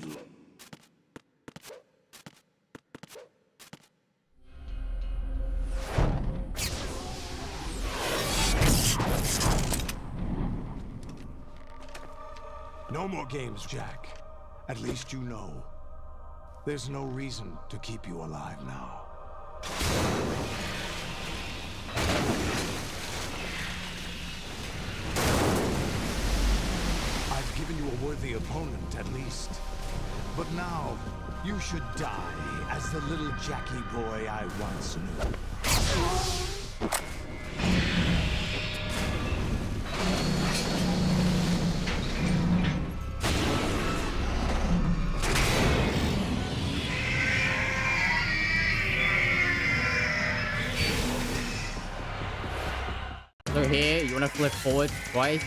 No more games, Jack. At least you know. There's no reason to keep you alive now. I've given you a worthy opponent, at least. But now, you should die as the little Jackie boy I once knew. So here, you want to flip forward twice,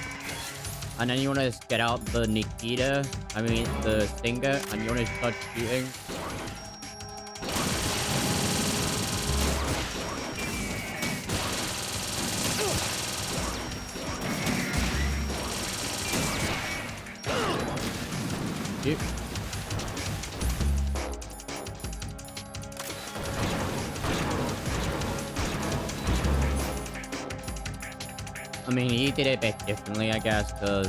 and then you want to get out the Nikita, the Stinger, and you want to start shooting. Shoot. I mean, he did it a bit differently, I guess, because...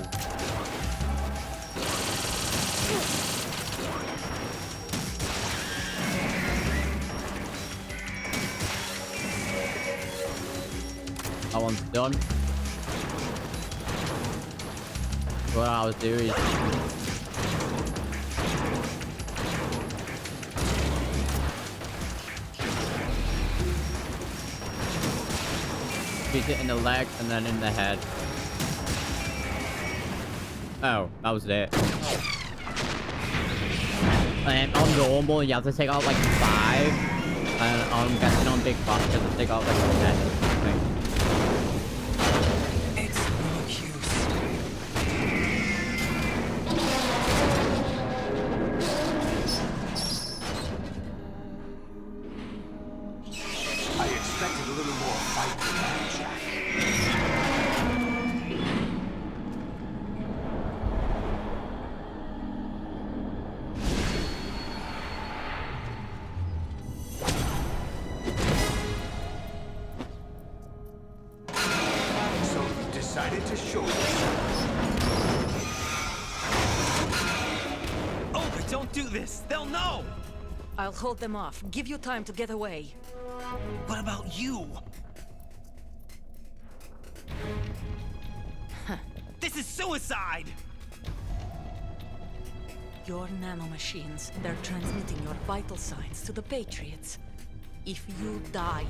that one's done. What I'll do is... shoot it in the leg and then in the head. Oh, that was it. And on normal, you have to take out like 5. And I'm guessing on big boss, you have to take out like 10 or something. It's no use. I expected a little more fight than that, Jack. So you decided to show yourself. Olga, don't do this! They'll know! I'll hold them off. Give you time to get away. What about you? This is suicide! Your nanomachines, they're transmitting your vital signs to the Patriots. If you die,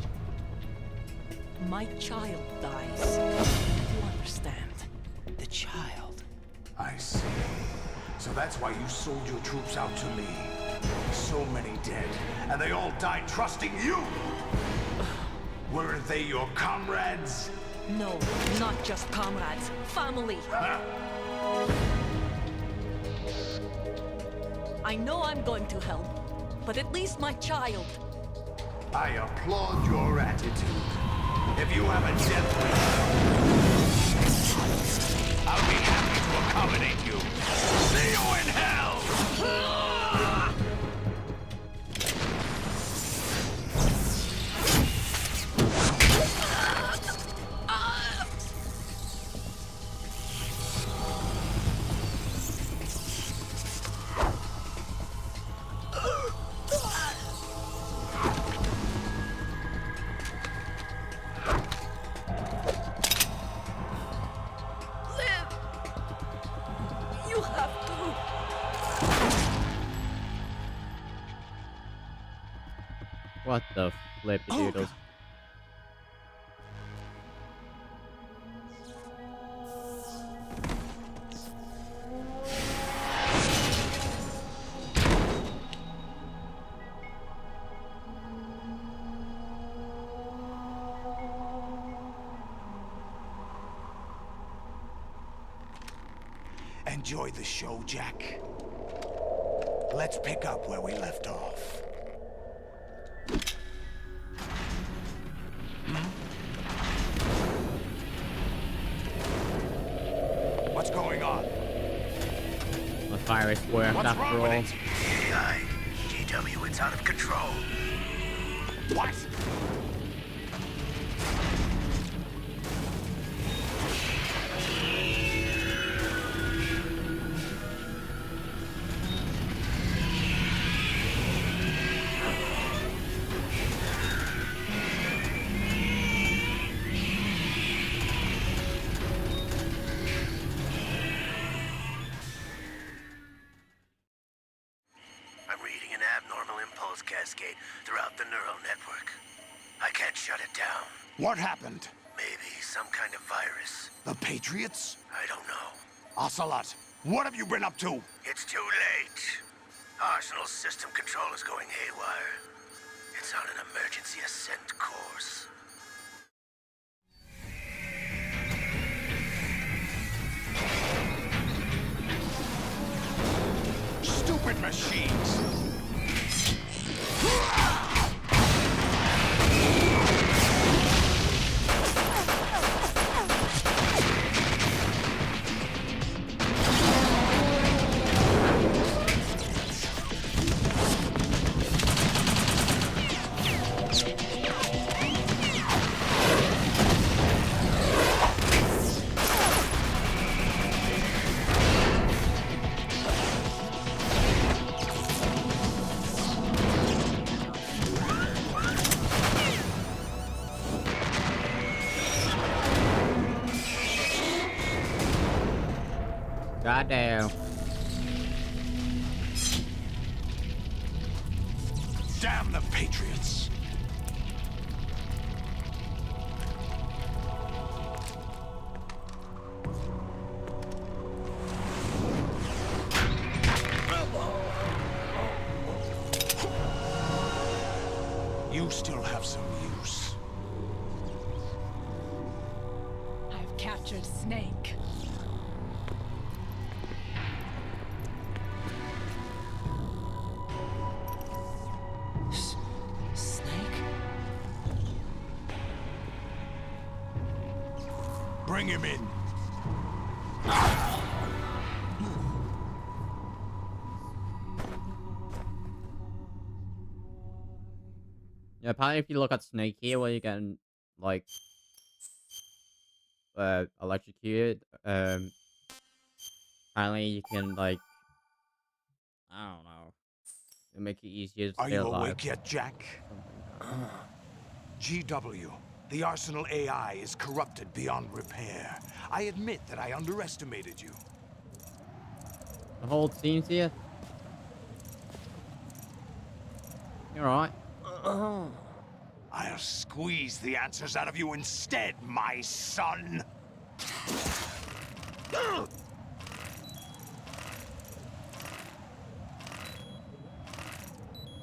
my child dies. You understand? The child. I see. So that's why you sold your troops out to me. So many dead, and they all died trusting you! Weren't they your comrades? No, not just comrades. Family. I know I'm going to help, but at least my child. I applaud your attitude. If you have a death wish, I'll be happy to accommodate you. See you in hell! You have to. What the flippy doodles? Enjoy the show, Jack. Let's pick up where we left off. What's going on? The virus worked What's after wrong with all. it? AI, GW, it's out of control. What? I'm reading an abnormal impulse cascade throughout the neural network. I can't shut it down. What happened? Maybe some kind of virus. The Patriots? I don't know. Ocelot, what have you been up to? It's too late. Arsenal's system control is going haywire. It's on an emergency ascent course. Stupid machines! Goddamn. Damn the Patriots! You still have some use. I've captured Snake. Snake? Bring him in. Yeah, apparently if you look at Snake here, where you get like electrocuted, apparently you can like, I don't know, it'll make it easier to Are stay you alive. awake yet, Jack? GW, the Arsenal AI is corrupted beyond repair. I admit that I underestimated you. The whole team's here. You're alright. I'll squeeze the answers out of you instead, my son.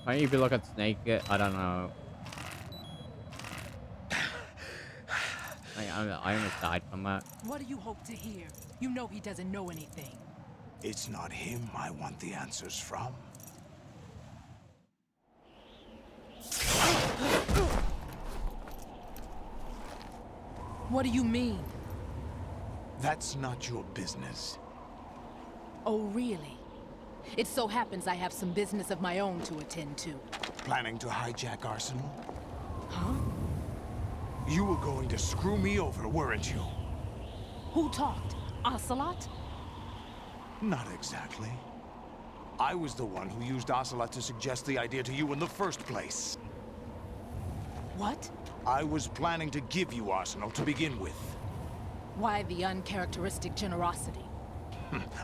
Apparently if you look at Snake, I don't know. I almost died from that. What do you hope to hear? You know he doesn't know anything. It's not him I want the answers from. What do you mean? That's not your business. Oh, really? It so happens I have some business of my own to attend to. Planning to hijack Arsenal? Huh? You were going to screw me over, weren't you? Who talked? Ocelot? Not exactly. I was the one who used Ocelot to suggest the idea to you in the first place. What? I was planning to give you Arsenal to begin with. Why the uncharacteristic generosity?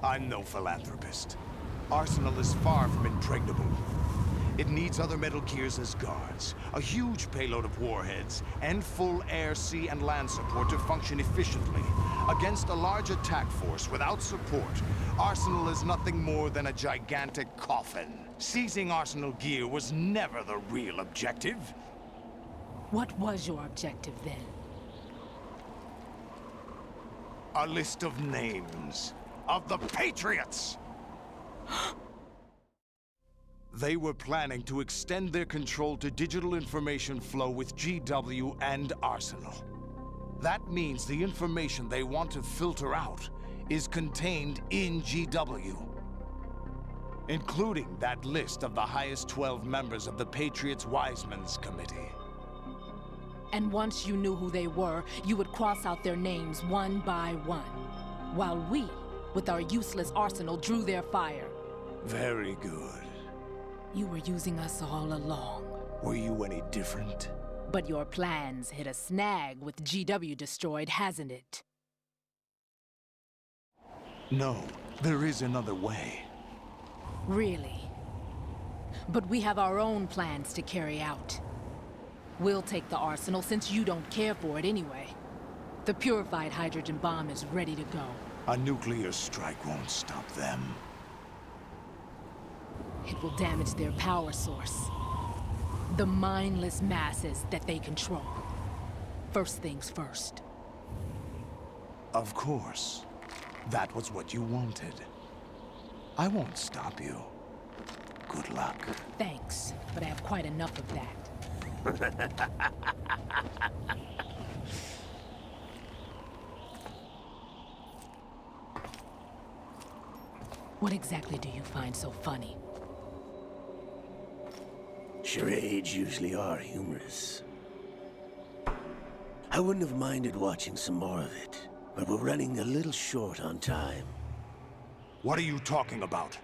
I'm no philanthropist. Arsenal is far from impregnable. It needs other Metal Gears as guards, a huge payload of warheads, and full air, sea, and land support to function efficiently. Against a large attack force without support, Arsenal is nothing more than a gigantic coffin. Seizing Arsenal gear was never the real objective. What was your objective then? A list of names of the Patriots! They were planning to extend their control to digital information flow with GW and Arsenal. That means the information they want to filter out is contained in GW, including that list of the highest 12 members of the Patriots Wiseman's Committee. And once you knew who they were, you would cross out their names one by one, while we, with our useless arsenal, drew their fire. Very good. You were using us all along. Were you any different? But your plans hit a snag with GW destroyed, hasn't it? No, there is another way. Really? But we have our own plans to carry out. We'll take the arsenal since you don't care for it anyway. The purified hydrogen bomb is ready to go. A nuclear strike won't stop them. It will damage their power source. The mindless masses that they control. First things first. Of course. That was what you wanted. I won't stop you. Good luck. Thanks, but I have quite enough of that. What exactly do you find so funny? Charades usually are humorous. I wouldn't have minded watching some more of it, but we're running a little short on time. What are you talking about?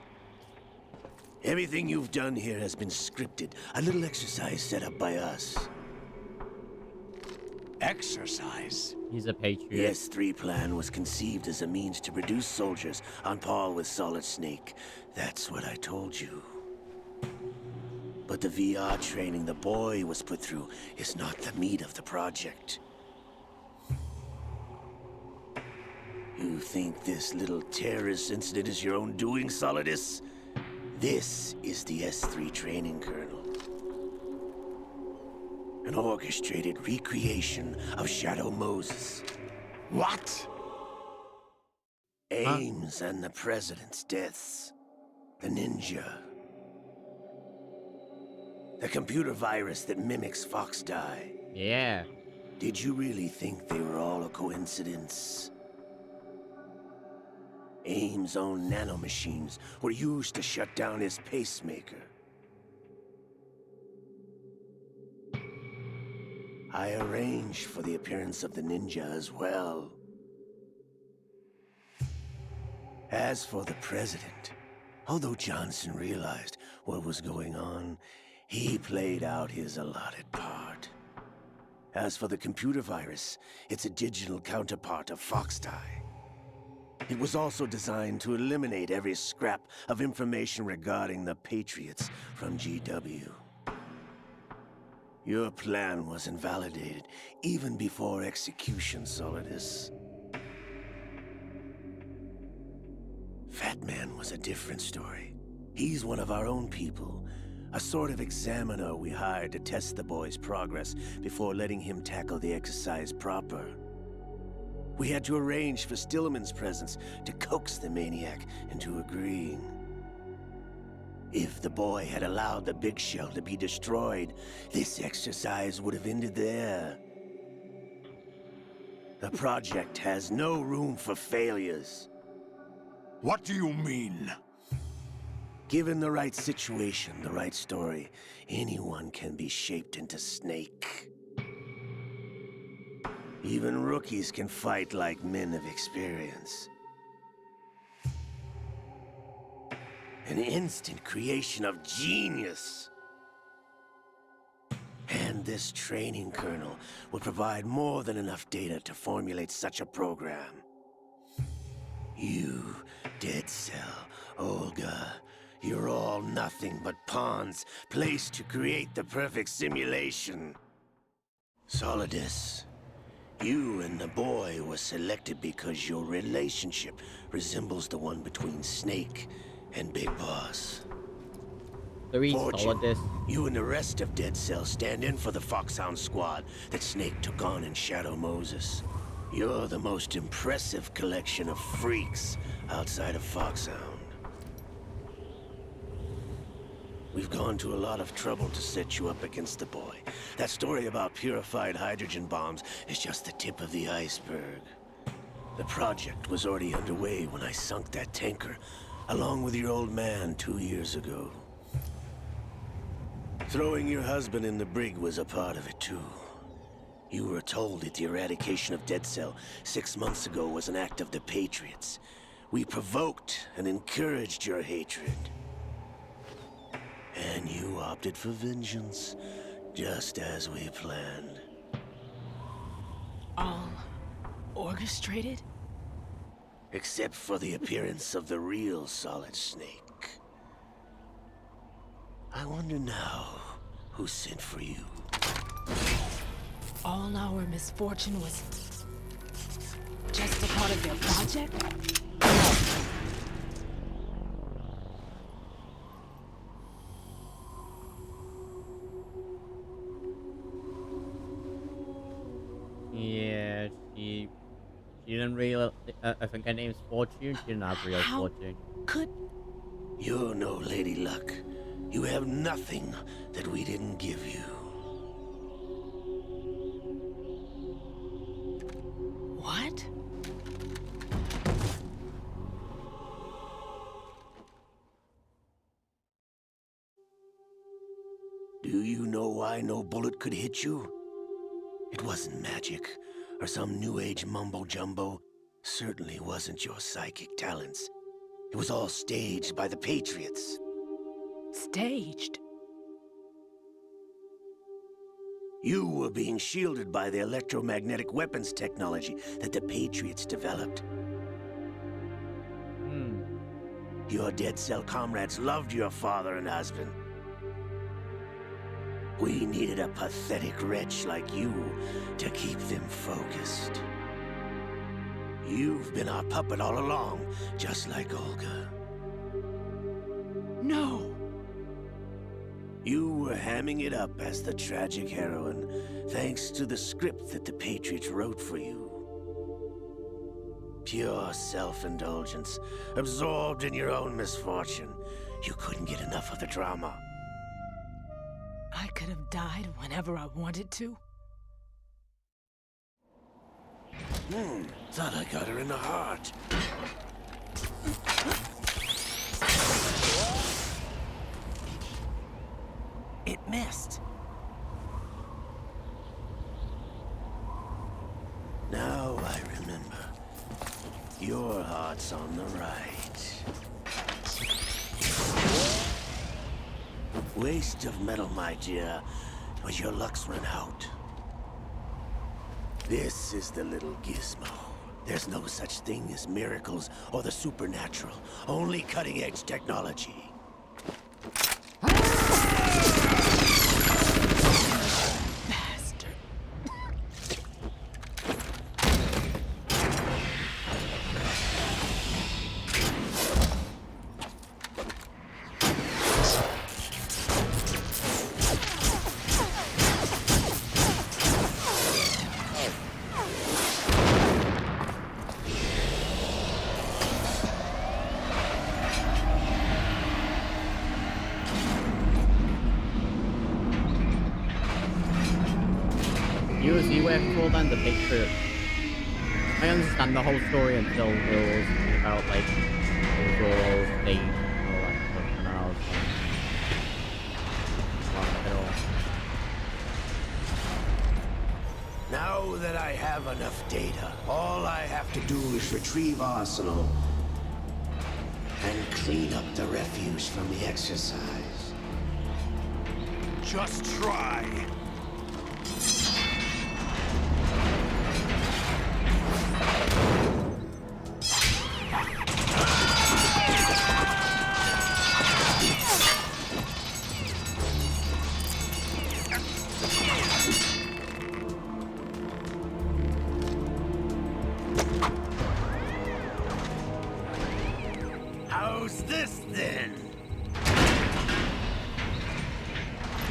Everything you've done here has been scripted. A little exercise set up by us. Exercise? He's a patriot. The S3 plan was conceived as a means to produce soldiers on par with Solid Snake. That's what I told you. But the VR training the boy was put through is not the meat of the project. You think this little terrorist incident is your own doing, Solidus? This is the S3 training, Colonel. An orchestrated recreation of Shadow Moses. What? Ames and the President's deaths. The ninja. The computer virus that mimics Foxdie. Yeah. Did you really think they were all a coincidence? Ames' own nanomachines were used to shut down his pacemaker. I arranged for the appearance of the ninja as well. As for the President, although Johnson realized what was going on, he played out his allotted part. As for the computer virus, it's a digital counterpart of Foxdie. It was also designed to eliminate every scrap of information regarding the Patriots from GW. Your plan was invalidated even before execution, Solidus. Fat Man was a different story. He's one of our own people. A sort of examiner we hired to test the boy's progress before letting him tackle the exercise proper. We had to arrange for Stillman's presence to coax the maniac into agreeing. If the boy had allowed the big shell to be destroyed, this exercise would have ended there. The project has no room for failures. What do you mean? Given the right situation, the right story, anyone can be shaped into Snake. Even rookies can fight like men of experience. An instant creation of genius. And this training kernel will provide more than enough data to formulate such a program. You, Dead Cell, Olga, you're all nothing but pawns placed to create the perfect simulation. Solidus, you and the boy were selected because your relationship resembles the one between Snake and Big Boss. Solidus. You and the rest of Dead Cell stand in for the Foxhound squad that Snake took on in Shadow Moses. You're the most impressive collection of freaks outside of Foxhound. We've gone to a lot of trouble to set you up against the boy. That story about purified hydrogen bombs is just the tip of the iceberg. The project was already underway when I sunk that tanker, along with your old man 2 years ago. Throwing your husband in the brig was a part of it too. You were told that the eradication of Dead Cell 6 months ago was an act of the Patriots. We provoked and encouraged your hatred. And you opted for vengeance, just as we planned. All orchestrated? Except for the appearance of the real Solid Snake. I wonder now who sent for you. All our misfortune was just a part of their project? Yeah, she didn't really. I think her name's Fortune. She didn't have real fortune. Could You're no Lady Luck. You have nothing that we didn't give you. What? Do you know why no bullet could hit you? It wasn't magic, or some new age mumbo-jumbo. Certainly wasn't your psychic talents. It was all staged by the Patriots. Staged? You were being shielded by the electromagnetic weapons technology that the Patriots developed. Your Dead Cell comrades loved your father and husband. We needed a pathetic wretch like you to keep them focused. You've been our puppet all along, just like Olga. No! You were hamming it up as the tragic heroine, thanks to the script that the Patriots wrote for you. Pure self-indulgence, absorbed in your own misfortune. You couldn't get enough of the drama. I could have died whenever I wanted to. Thought I got her in the heart. It missed. Now I remember. Your heart's on the right. Waste of metal, my dear, but your luck's run out. This is the little gizmo. There's no such thing as miracles or the supernatural, only cutting-edge technology. USC where before then the picture. I understand the whole story until it was about like overall state and all that stuff, and I was like, Now that I have enough data, all I have to do is retrieve Arsenal and clean up the refuse from the exercise. Just try. How's this then?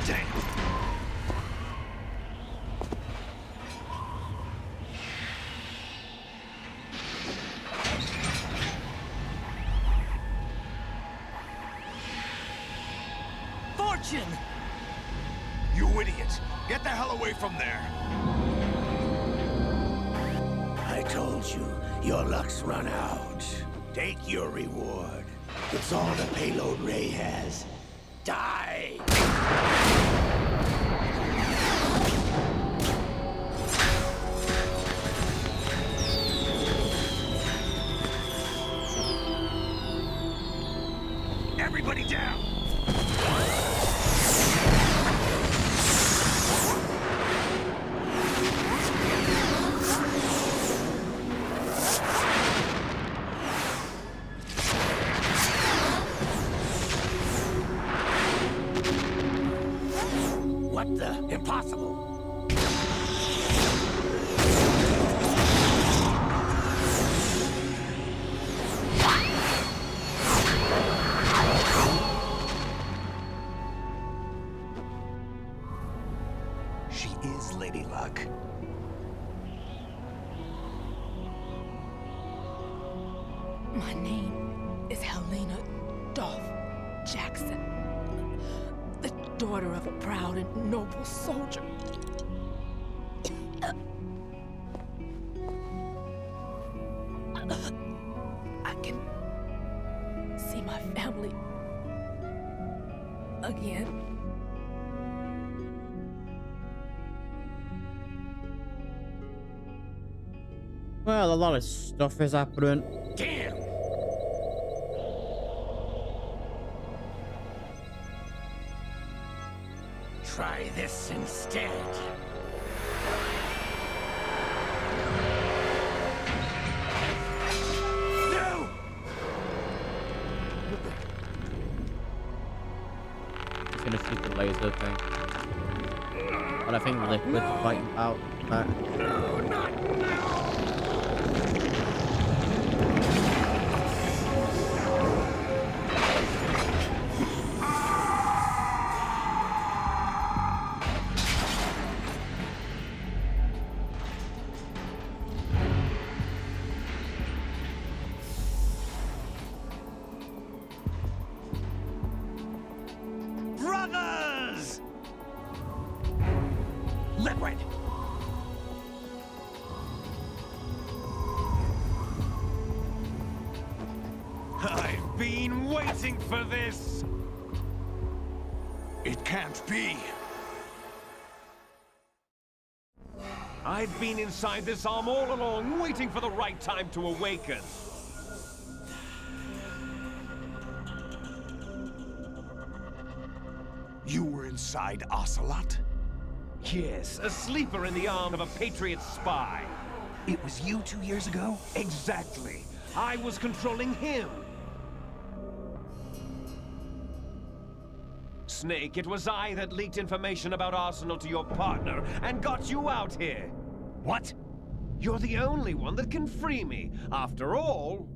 Damn. Fortune! You idiot! Get the hell away from there! I told you, your luck's run out. Take your reward. It's all the payload Ray has. Die! Everybody down! What the? Impossible! She is Lady Luck. My name is Helena Dolph Jackson, the daughter of a proud and noble soldier. I can see my family again. well, a lot of stuff is happening. Damn! Try this instead. No! He's gonna shoot the laser thing. But I think Liquid's fighting out back. No, not now! been waiting for this! It can't be. I've been inside this arm all along, waiting for the right time to awaken. You were inside Ocelot? Yes, a sleeper in the arm of a Patriot spy. It was you 2 years ago? Exactly. I was controlling him. Snake, it was I that leaked information about Arsenal to your partner and got you out here. What? You're the only one that can free me. After all...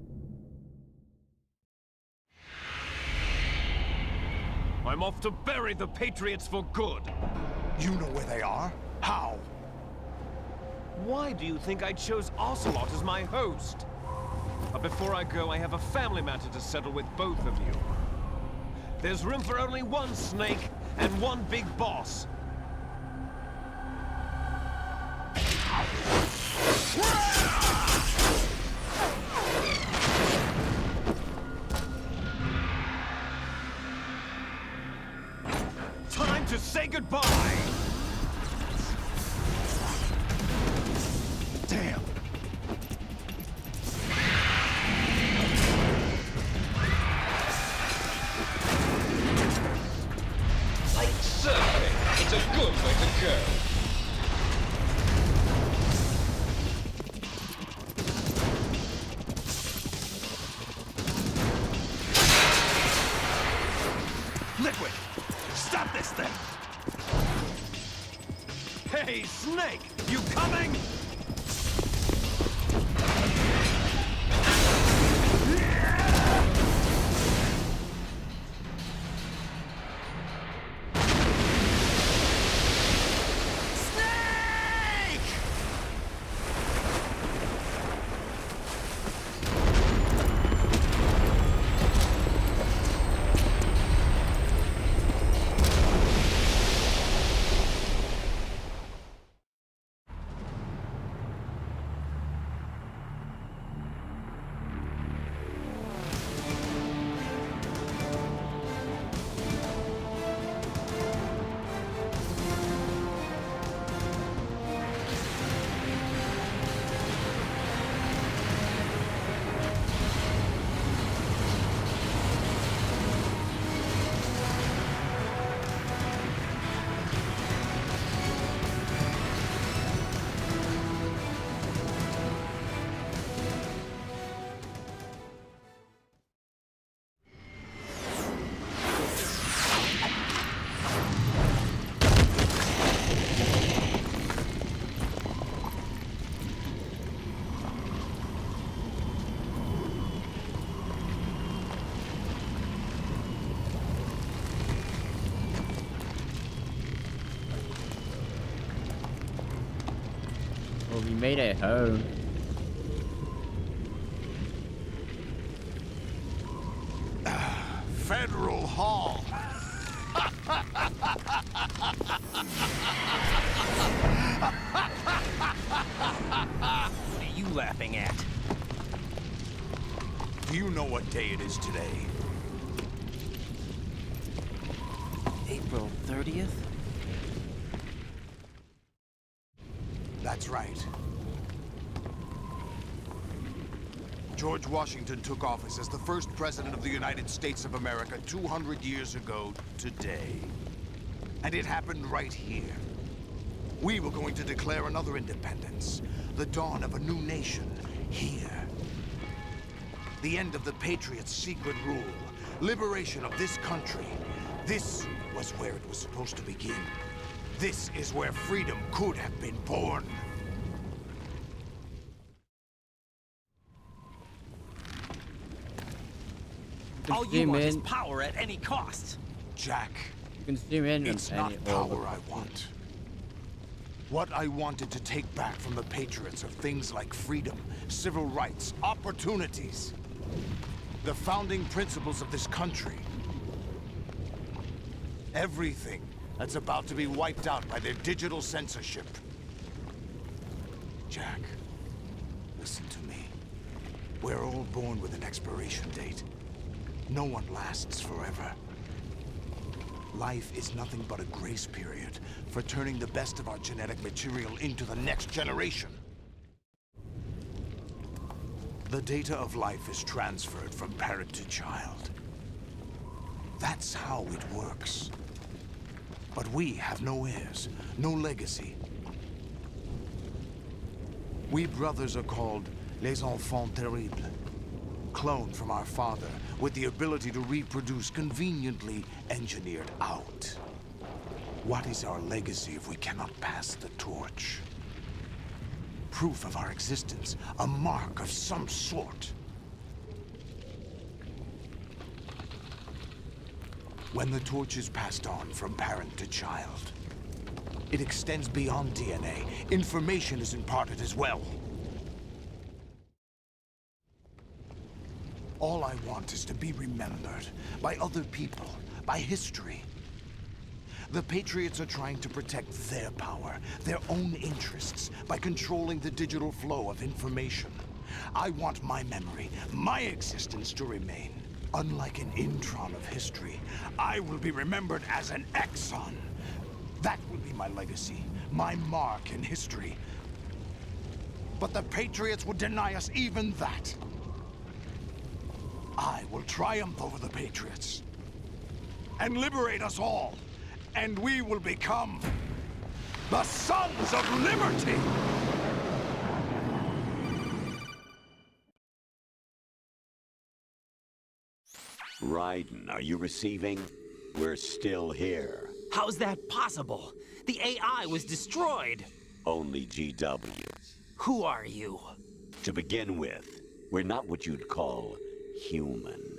I'm off to bury the Patriots for good. You know where they are? How? Why do you think I chose Ocelot as my host? But before I go, I have a family matter to settle with both of you. There's room for only one Snake and one big boss. Time to say goodbye! Damn. Like surfing, it's a good way to go. Liquid! Stop this thing! Hey, Snake! You coming? Well, we made it home. Federal Hall. What are you laughing at? Do you know what day it is today? April 30th? That's right. George Washington took office as the first president of the United States of America 200 years ago today. And it happened right here. We were going to declare another independence, the dawn of a new nation, here. The end of the Patriots' secret rule, liberation of this country. This was where it was supposed to begin. This is where freedom could have been born. All you want is power at any cost. Jack, you can zoom in. It's not power I want. What I wanted to take back from the Patriots are things like freedom, civil rights, opportunities. The founding principles of this country. Everything that's about to be wiped out by their digital censorship. Jack, listen to me. We're all born with an expiration date. No one lasts forever. Life is nothing but a grace period for turning the best of our genetic material into the next generation. The data of life is transferred from parent to child. That's how it works. But we have no heirs, no legacy. We brothers are called les enfants terribles. Cloned from our father, with the ability to reproduce conveniently engineered out. What is our legacy if we cannot pass the torch? Proof of our existence, a mark of some sort. When the torch is passed on from parent to child, it extends beyond DNA. Information is imparted as well. All I want is to be remembered by other people, by history. The Patriots are trying to protect their power, their own interests, by controlling the digital flow of information. I want my memory, my existence to remain. Unlike an intron of history, I will be remembered as an exon. That will be my legacy, my mark in history. But the Patriots would deny us even that. I will triumph over the Patriots and liberate us all, and we will become the Sons of Liberty! Raiden, are you receiving? We're still here. How's that possible? The AI was destroyed. Only GW. Who are you? To begin with, we're not what you'd call human.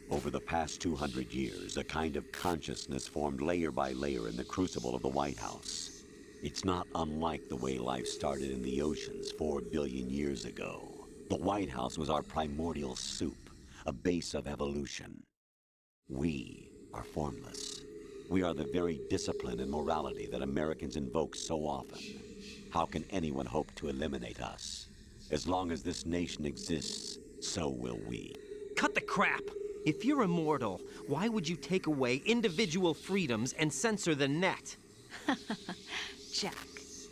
Over the past 200 years, a kind of consciousness formed layer by layer in the crucible of the White House. It's not unlike the way life started in the oceans 4 billion years ago. The White House was our primordial soup, a base of evolution. We are formless. We are the very discipline and morality that Americans invoke so often. How can anyone hope to eliminate us? As long as this nation exists, so will we. Cut the crap! If you're immortal, why would you take away individual freedoms and censor the net? Jack,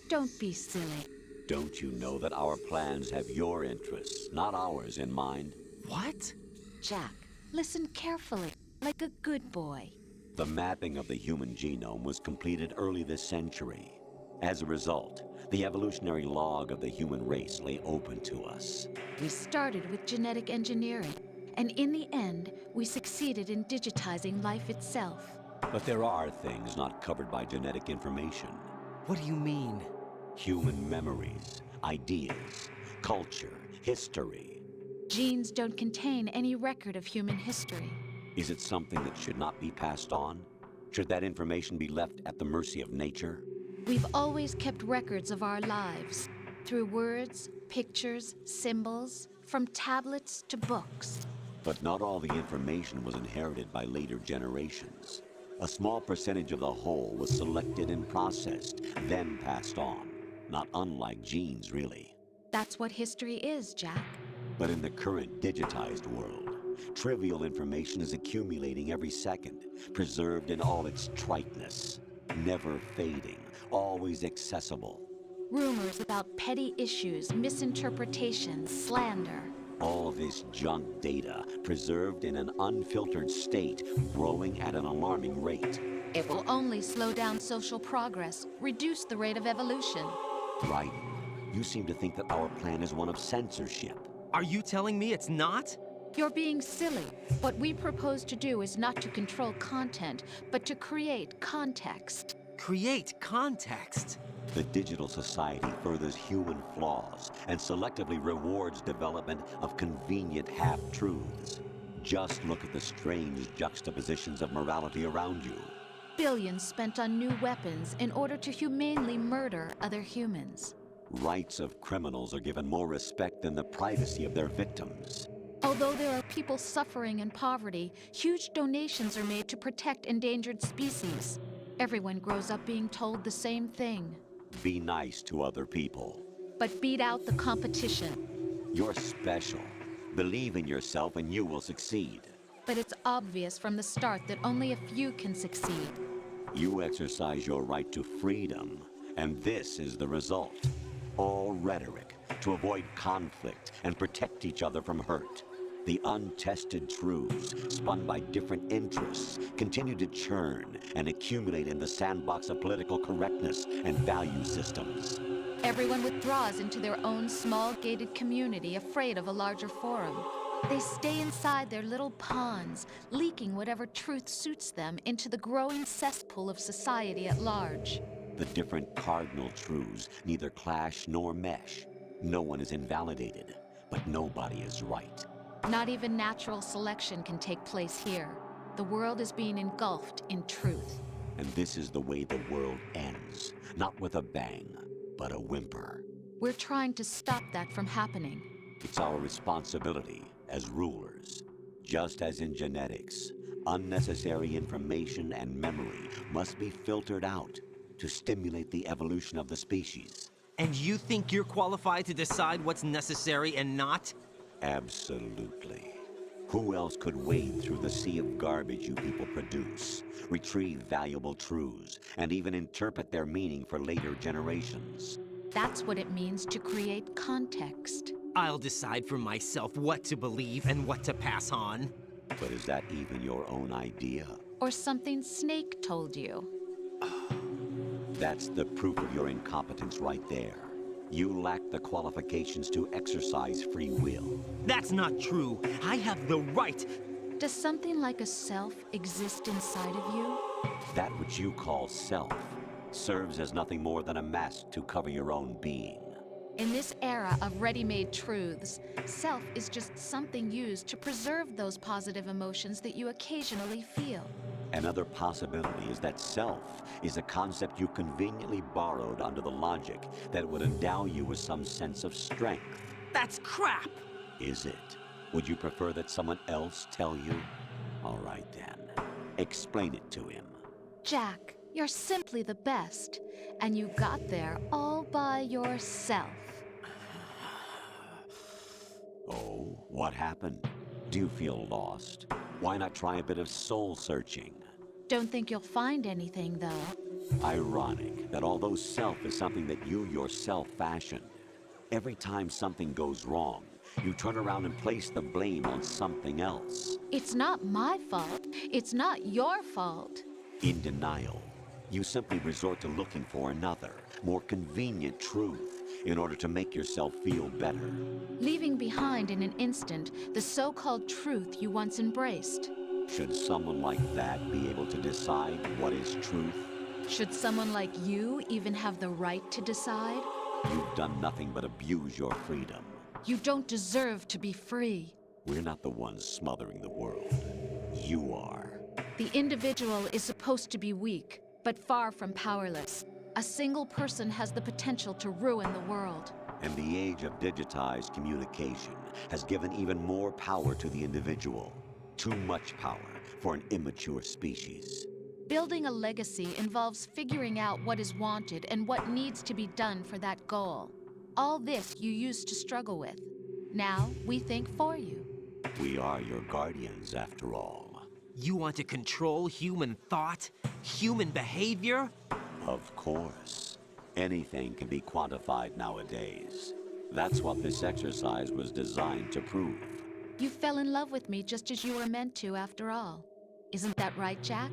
don't be silly. Don't you know that our plans have your interests, not ours, in mind? What? Jack, listen carefully, like a good boy. The mapping of the human genome was completed early this century. As a result, the evolutionary log of the human race lay open to us. We started with genetic engineering, and in the end, we succeeded in digitizing life itself. But there are things not covered by genetic information. What do you mean? Human memories, ideas, culture, history. Genes don't contain any record of human history. Is it something that should not be passed on? Should that information be left at the mercy of nature? We've always kept records of our lives, through words, pictures, symbols, from tablets to books. But not all the information was inherited by later generations. A small percentage of the whole was selected and processed, then passed on. Not unlike genes, really. That's what history is, Jack. But in the current digitized world, trivial information is accumulating every second, preserved in all its triteness, never fading, always accessible. Rumors about petty issues, misinterpretations, slander. All this junk data, preserved in an unfiltered state, growing at an alarming rate. It will only slow down social progress, reduce the rate of evolution. Right. You seem to think that our plan is one of censorship. Are you telling me it's not? You're being silly. What we propose to do is not to control content, but to create context. Create context? The digital society furthers human flaws and selectively rewards development of convenient half-truths. Just look at the strange juxtapositions of morality around you. Billions spent on new weapons in order to humanely murder other humans. Rights of criminals are given more respect than the privacy of their victims. Although there are people suffering in poverty, huge donations are made to protect endangered species. Everyone grows up being told the same thing. Be nice to other people. But beat out the competition. You're special. Believe in yourself and you will succeed. But it's obvious from the start that only a few can succeed. You exercise your right to freedom, and this is the result. All rhetoric to avoid conflict and protect each other from hurt. The untested truths, spun by different interests, continue to churn and accumulate in the sandbox of political correctness and value systems. Everyone withdraws into their own small gated community, afraid of a larger forum. They stay inside their little ponds, leaking whatever truth suits them into the growing cesspool of society at large. The different cardinal truths neither clash nor mesh. No one is invalidated, but nobody is right. Not even natural selection can take place here. The world is being engulfed in truth. And this is the way the world ends. Not with a bang, but a whimper. We're trying to stop that from happening. It's our responsibility as rulers. Just as in genetics, unnecessary information and memory must be filtered out to stimulate the evolution of the species. And you think you're qualified to decide what's necessary and not? Absolutely. Who else could wade through the sea of garbage you people produce, retrieve valuable truths, and even interpret their meaning for later generations? That's what it means to create context. I'll decide for myself what to believe and what to pass on. But is that even your own idea? Or something Snake told you? That's the proof of your incompetence right there. You lack the qualifications to exercise free will. That's not true. I have the right. Does something like a self exist inside of you? That which you call self serves as nothing more than a mask to cover your own being. In this era of ready-made truths, self is just something used to preserve those positive emotions that you occasionally feel. Another possibility is that self is a concept you conveniently borrowed under the logic that would endow you with some sense of strength. That's crap! Is it? Would you prefer that someone else tell you? All right then. Explain it to him. Jack, you're simply the best, and you got there all by yourself. Oh, what happened? Do you feel lost? Why not try a bit of soul searching? Don't think you'll find anything, though. Ironic that although self is something that you yourself fashioned, every time something goes wrong, you turn around and place the blame on something else. It's not my fault. It's not your fault. In denial, you simply resort to looking for another, more convenient truth in order to make yourself feel better. Leaving behind in an instant the so-called truth you once embraced. Should someone like that be able to decide what is truth? Should someone like you even have the right to decide? You've done nothing but abuse your freedom. You don't deserve to be free. We're not the ones smothering the world. You are. The individual is supposed to be weak, but far from powerless. A single person has the potential to ruin the world. And the age of digitized communication has given even more power to the individual. Too much power for an immature species. Building a legacy involves figuring out what is wanted and what needs to be done for that goal. All this you used to struggle with. Now we think for you. We are your guardians, after all. You want to control human thought? Human behavior? Of course. Anything can be quantified nowadays. That's what this exercise was designed to prove. You fell in love with me just as you were meant to, after all. Isn't that right, Jack?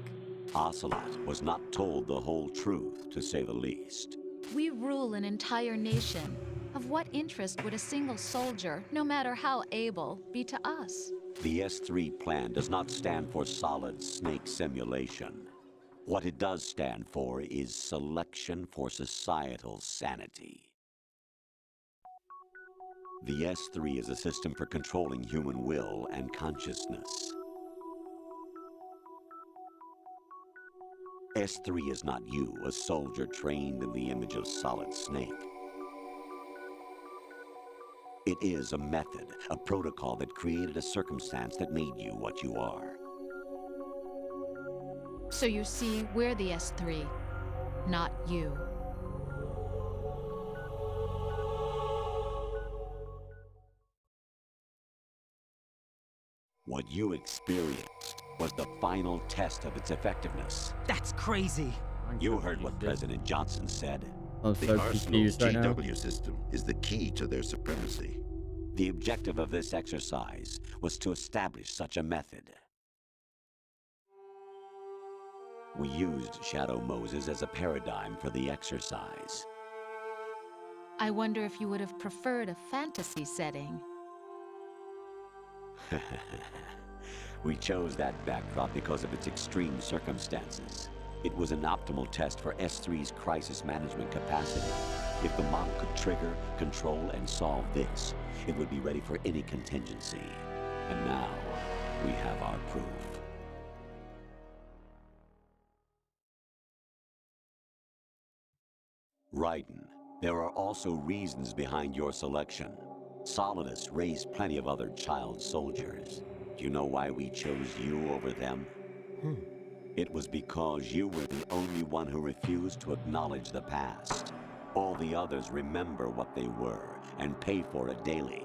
Ocelot was not told the whole truth, to say the least. We rule an entire nation. Of what interest would a single soldier, no matter how able, be to us? The S3 plan does not stand for solid snake simulation. What it does stand for is selection for societal sanity. The S3 is a system for controlling human will and consciousness. S3 is not you, a soldier trained in the image of Solid Snake. It is a method, a protocol that created a circumstance that made you what you are. So you see, we're the S3, not you. What you experienced was the final test of its effectiveness. That's crazy. You heard what President Johnson said. I'm The so Arsenal's confused right now. GW system is the key to their supremacy. The objective of this exercise was to establish such a method. We used Shadow Moses as a paradigm for the exercise. I wonder if you would have preferred a fantasy setting. We chose that backdrop because of its extreme circumstances. It was an optimal test for S3's crisis management capacity. If the model could trigger, control, and solve this, it would be ready for any contingency. And now, we have our proof. Raiden, there are also reasons behind your selection. Solidus raised plenty of other child soldiers. Do you know why we chose you over them? It was because you were the only one who refused to acknowledge the past. All the others remember what they were and pay for it daily.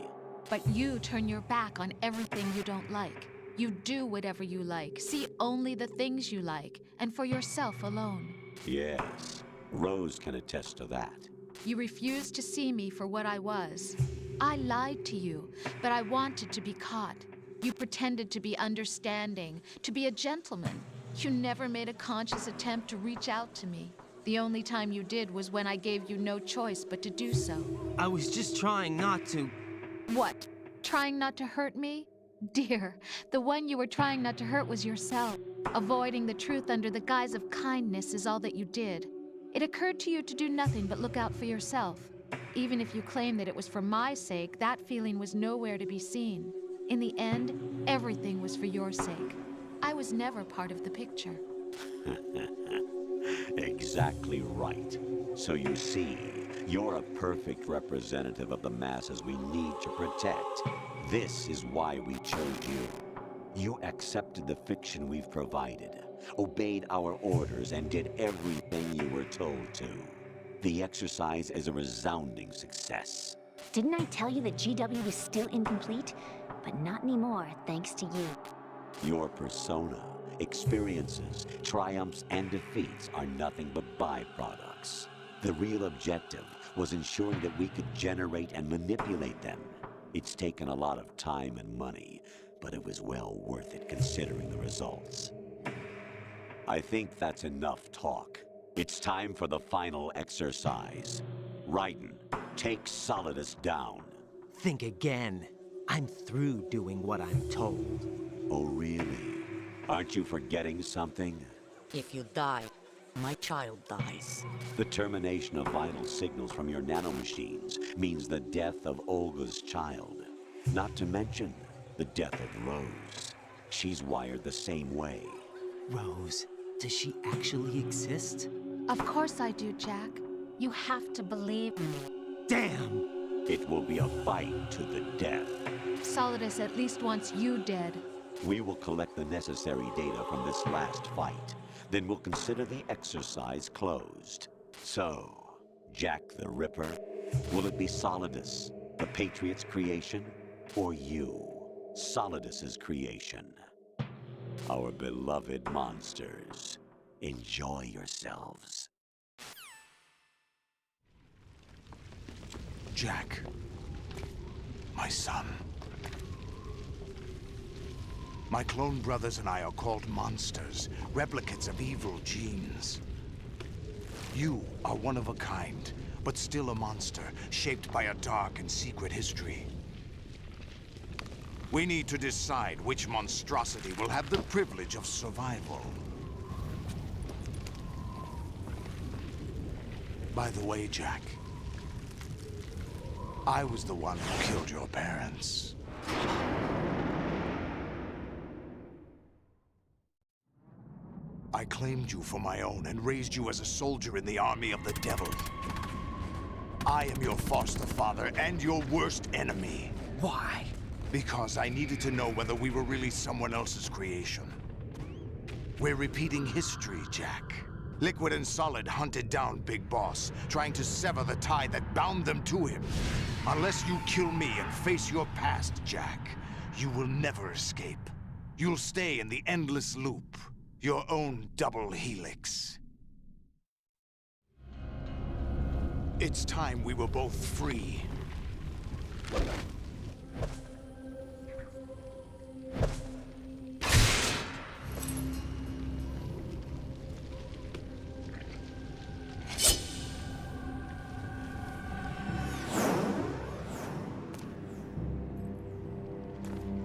But you turn your back on everything you don't like. You do whatever you like, see only the things you like, and for yourself alone. Yes, Rose can attest to that. You refused to see me for what I was. I lied to you, but I wanted to be caught. You pretended to be understanding, to be a gentleman. You never made a conscious attempt to reach out to me. The only time you did was when I gave you no choice but to do so. I was just trying not to. What? Trying not to hurt me? Dear, the one you were trying not to hurt was yourself. Avoiding the truth under the guise of kindness is all that you did. It occurred to you to do nothing but look out for yourself. Even if you claim that it was for my sake, that feeling was nowhere to be seen. In the end, everything was for your sake. I was never part of the picture. Exactly right. So you see, you're a perfect representative of the masses we need to protect. This is why we chose you. You accepted the fiction we've provided, obeyed our orders, and did everything you were told to. The exercise is a resounding success. Didn't I tell you that GW was still incomplete? But not anymore, thanks to you. Your persona, experiences, triumphs, and defeats are nothing but byproducts. The real objective was ensuring that we could generate and manipulate them. It's taken a lot of time and money, but it was well worth it considering the results. I think that's enough talk. It's time for the final exercise. Raiden, take Solidus down. Think again. I'm through doing what I'm told. Oh, really? Aren't you forgetting something? If you die, my child dies. The termination of vital signals from your nanomachines means the death of Olga's child. Not to mention the death of Rose. She's wired the same way. Rose, does she actually exist? Of course I do, Jack. You have to believe me. Damn! It will be a fight to the death. Solidus at least wants you dead. We will collect the necessary data from this last fight. Then we'll consider the exercise closed. So, Jack the Ripper, will it be Solidus, the Patriot's creation, or you, Solidus's creation? Our beloved monsters, enjoy yourselves. Jack, my son. My clone brothers and I are called monsters, replicates of evil genes. You are one of a kind, but still a monster, shaped by a dark and secret history. We need to decide which monstrosity will have the privilege of survival. By the way, Jack, I was the one who killed your parents. I claimed you for my own and raised you as a soldier in the army of the devil. I am your foster father and your worst enemy. Why? Because I needed to know whether we were really someone else's creation. We're repeating history, Jack. Liquid and Solid hunted down Big Boss, trying to sever the tie that bound them to him. Unless you kill me and face your past, Jack, you will never escape. You'll stay in the endless loop, your own double helix. It's time we were both free.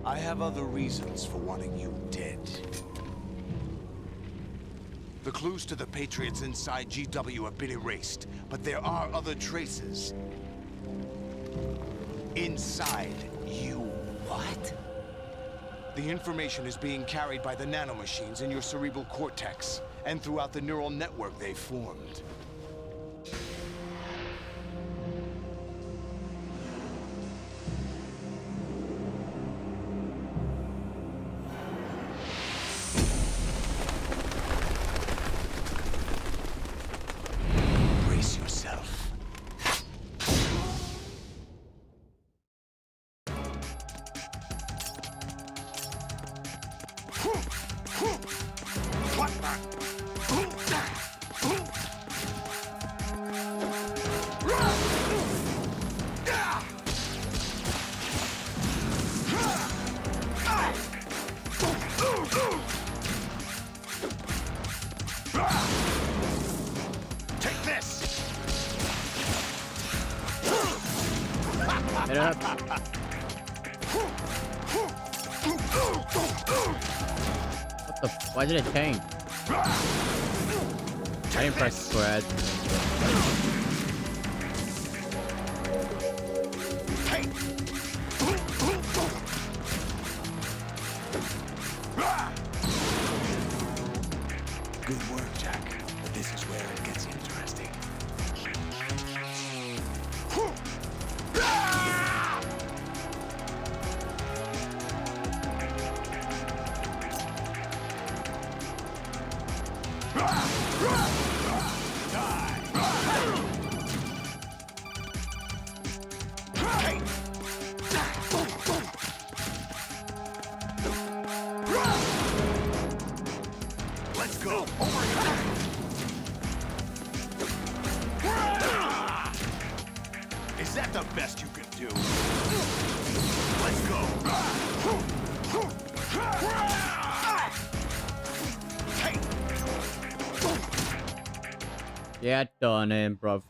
I have other reasons for wanting you dead. The clues to the Patriots inside GW have been erased, but there are other traces. Inside you. What? The information is being carried by the nanomachines in your cerebral cortex, and throughout the neural network they've formed. Brace yourself. What the? Take this! Hit it up. What the? Why did it change? I didn't press squared. Good work, Jack. But this is where it gets interesting. Let's go. Over here. Is that the best you can do? Let's go. Yeah, done him, bruv.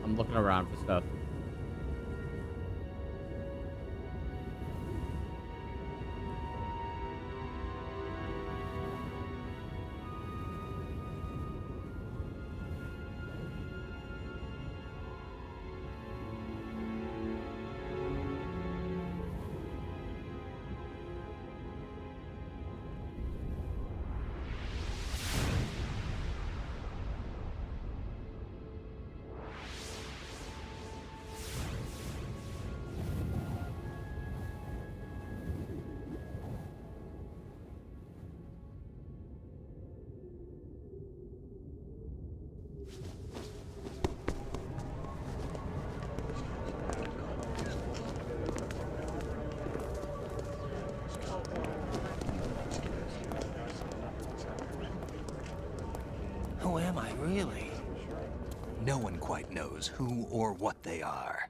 I'm looking around for stuff. Really? No one quite knows who or what they are.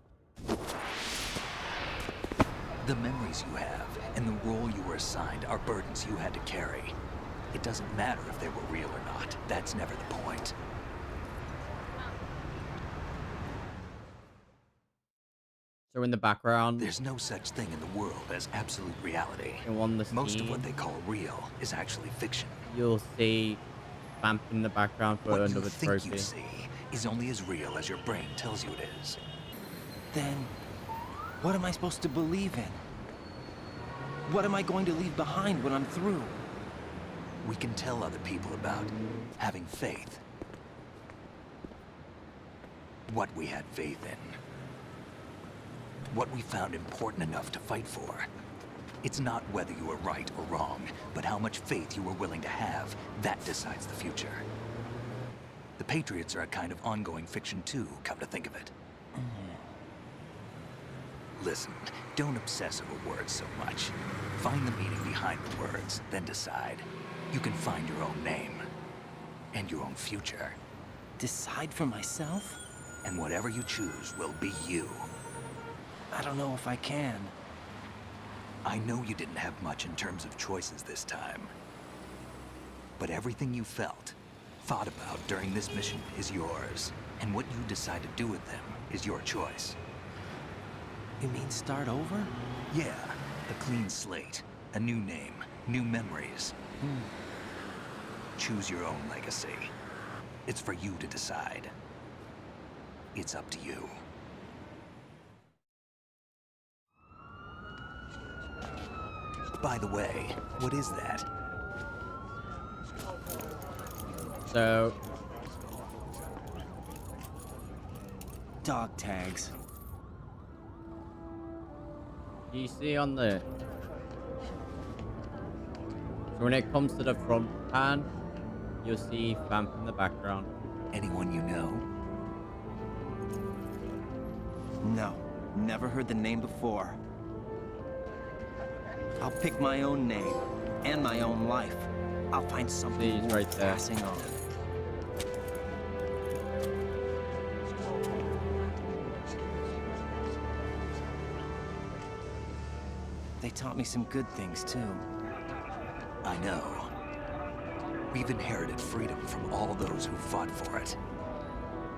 The memories you have and the role you were assigned are burdens you had to carry. It doesn't matter if they were real or not. That's never the point. So in the background, there's no such thing in the world as absolute reality. On the Most scene, of what they call real is actually fiction. you'll see Vamp in the background for What you another think trophy. you see is only as real as your brain tells you it is. Then, what am I supposed to believe in? What am I going to leave behind when I'm through? We can tell other people about having faith. What we had faith in. What we found important enough to fight for. It's not whether you were right or wrong, but how much faith you were willing to have. That decides the future. The Patriots are a kind of ongoing fiction too, come to think of it. Listen, don't obsess over words so much. Find the meaning behind the words, then decide. You can find your own name. And your own future. Decide for myself? And whatever you choose will be you. I don't know if I can. I know you didn't have much in terms of choices this time. But everything you felt, thought about during this mission is yours. And what you decide to do with them is your choice. You mean start over? Yeah, a clean slate, a new name, new memories. Choose your own legacy. It's for you to decide. It's up to you. By the way, what is that? So, dog tags. you see on the... So when it comes to the front pan, you'll see Vamp in the background. Anyone you know? No, never heard the name before. I'll pick my own name and my own life. I'll find something worth right there. passing on. They taught me some good things too. I know. We've inherited freedom from all those who fought for it.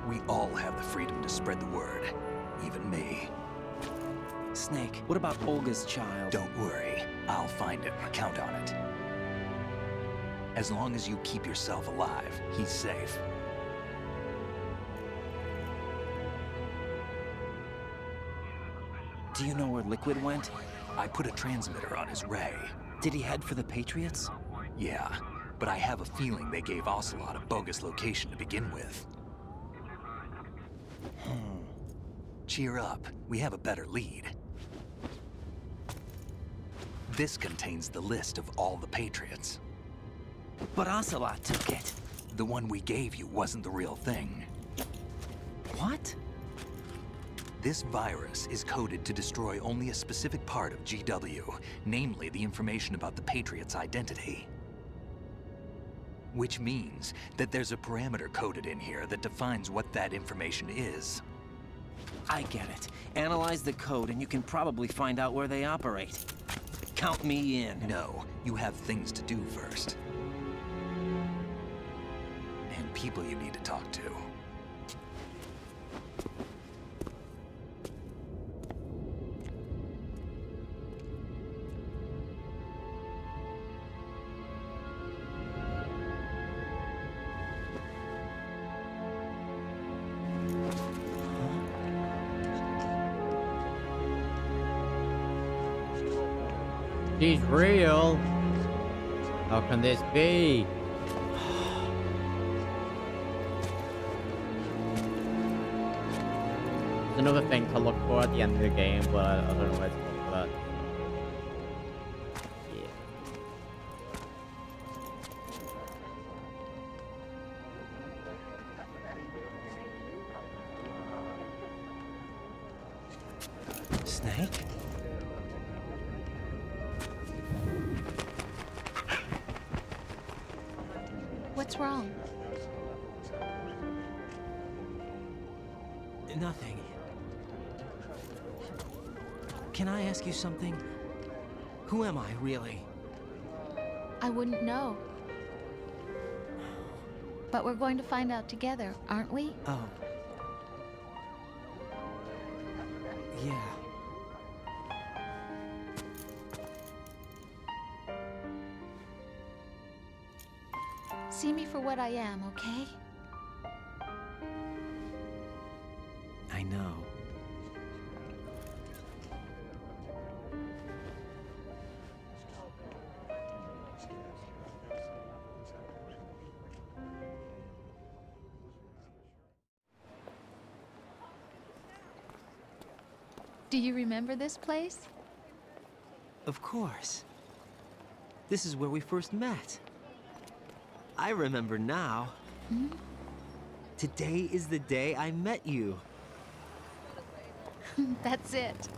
We all have the freedom to spread the word, even me. Snake, what about Olga's child? Don't worry, I'll find him. Count on it. As long as you keep yourself alive, he's safe. Do you know where Liquid went? I put a transmitter on his ray. Did he head for the Patriots? Yeah, but I have a feeling they gave Ocelot a bogus location to begin with. Cheer up, we have a better lead. This contains the list of all the Patriots. But Ocelot took it. The one we gave you wasn't the real thing. What? This virus is coded to destroy only a specific part of GW, namely the information about the Patriots' identity. Which means that there's a parameter coded in here that defines what that information is. I get it. Analyze the code and you can probably find out where they operate. Count me in. No, you have things to do first. And people you need to talk to. She's real. How can this be? There's another thing to look for at the end of the game, but I don't know where to look for that. Snake? What's wrong? Nothing. Can I ask you something? Who am I, really? I wouldn't know. But we're going to find out together, aren't we? Oh. Yeah. See me for what I am, okay? I know. Do you remember this place? Of course. This is where we first met. I remember now. Hmm? Today is the day I met you. That's it.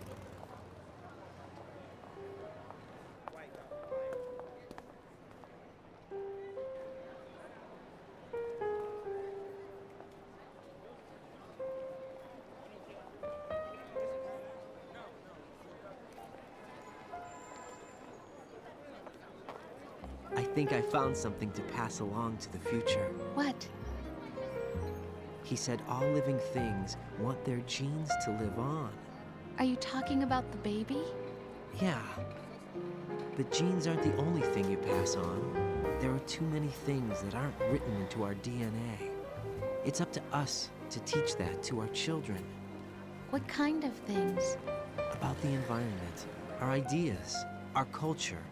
I think I found something to pass along to the future. What? He said all living things want their genes to live on. Are you talking about the baby? Yeah. But genes aren't the only thing you pass on. There are too many things that aren't written into our DNA. It's up to us to teach that to our children. What kind of things? About the environment, our ideas, our culture,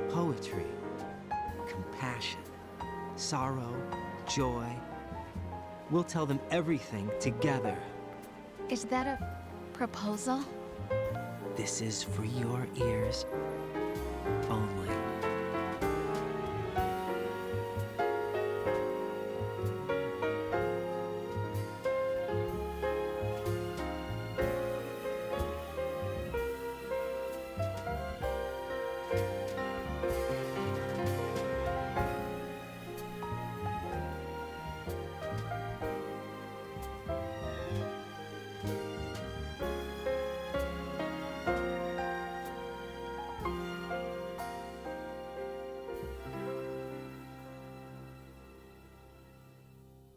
poetry, compassion, sorrow, joy. We'll tell them everything together. Is that a proposal? This is for your ears only.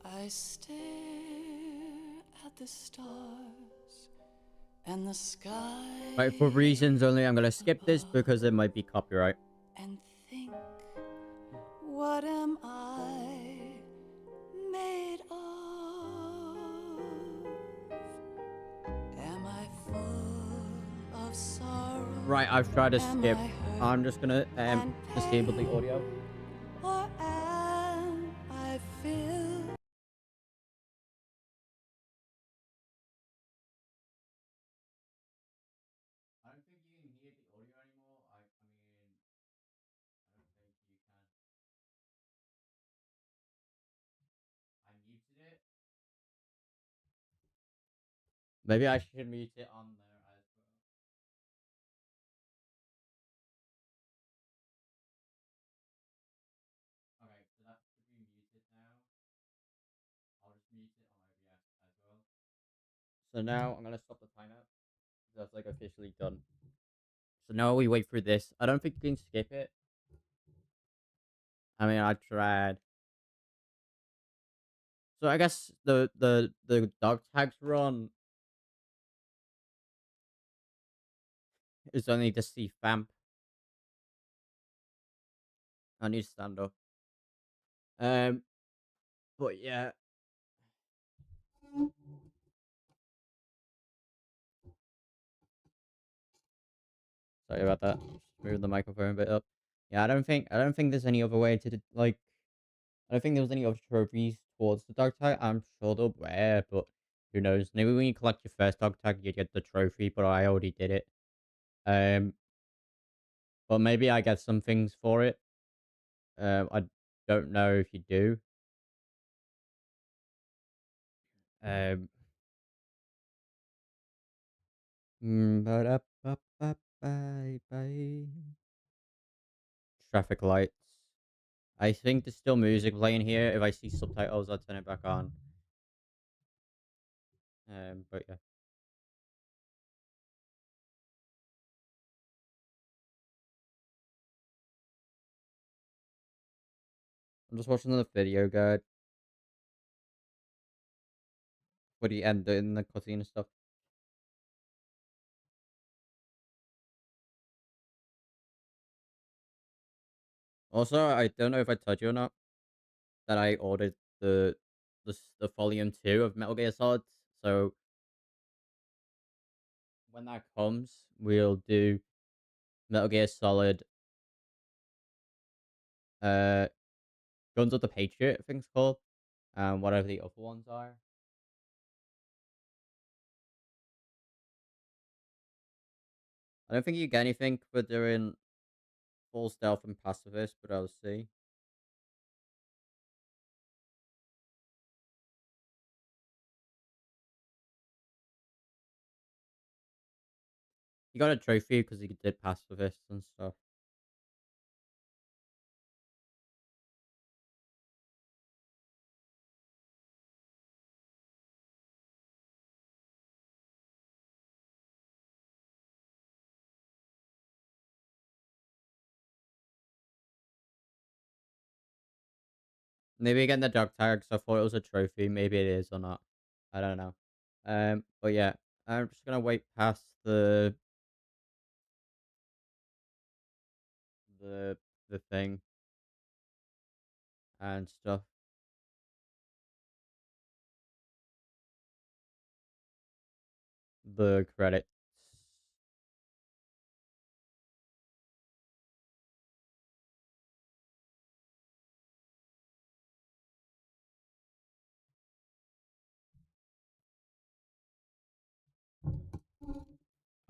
I stare at the stars and the sky. Right, for reasons only, I'm gonna skip this because it might be copyright. And think, what am I made of? Am I full of sorrow? Right, I've tried to skip. I'm just gonna disable the audio. Or am I filled? I don't think you can hear the audio anymore. I mean, I don't think you can. I muted it. Maybe I should mute it on there as well. Okay, so that should be muted now. I'll just mute it on OBS as well. So now I'm gonna stop the timer. That's like officially done. So now we wait for this. I don't think you can skip it. I mean, I tried. So I guess the dog tags run is only to see Vamp. I need to stand up. But yeah. Sorry about that. Just move the microphone a bit up. Yeah, I don't think there's any other way to like. I don't think there was any other trophies towards the dog tag. I'm sure there were, but who knows? Maybe when you collect your first dog tag, you get the trophy. But I already did it. Um, but maybe I get some things for it. I don't know if you do. Um, ba-da-ba-ba-bye-bye. Traffic lights. I think there's still music playing here. If I see subtitles, I'll turn it back on. But yeah. I'm just watching the video guide for the end in the cutscene and stuff. Also, I don't know if I told you or not that I ordered the volume 2 of Metal Gear Solid. So when that comes, we'll do Metal Gear Solid uh Guns of the Patriot, I think it's called. Whatever the other ones are. I don't think you get anything for doing full stealth and pacifist, but I'll see. He got a trophy because he did pacifist and stuff. Maybe again the dog tags. I thought it was a trophy. Maybe it is or not. I don't know. But yeah, I'm just gonna wait past the the thing and stuff. The credits.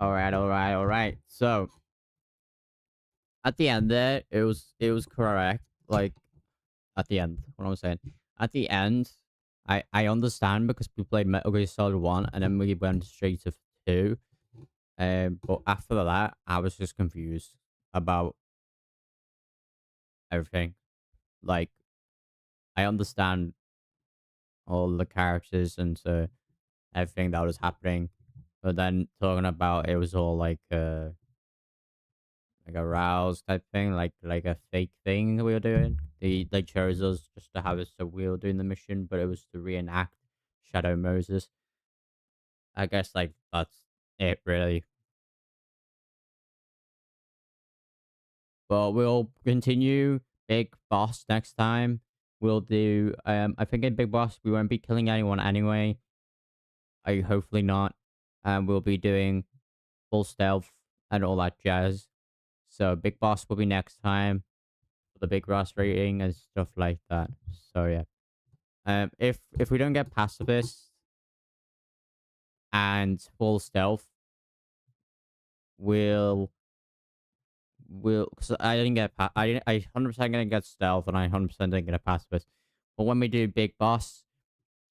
All right, all right, all right. So at the end there, it was correct. Like at the end, what I'm saying. At the end, I understand because we played Metal Gear Solid 1 and then we went straight to 2. But after that, I was just confused about everything. Like I understand all the characters and everything that was happening, but then talking about it was all like a rouse type thing, like a fake thing we were doing. They chose us just to have us so we were doing the mission, but it was to reenact Shadow Moses. I guess like that's it really. But we'll continue Big Boss next time. We'll do I think in Big Boss we won't be killing anyone anyway. I hopefully not. And we'll be doing full stealth and all that jazz. So Big Boss will be next time for the Big Boss rating and stuff like that. So yeah. If we don't get pacifist and full stealth, we'll because I didn't get I 100% gonna get stealth and I 100% didn't get a pacifist. But when we do Big Boss,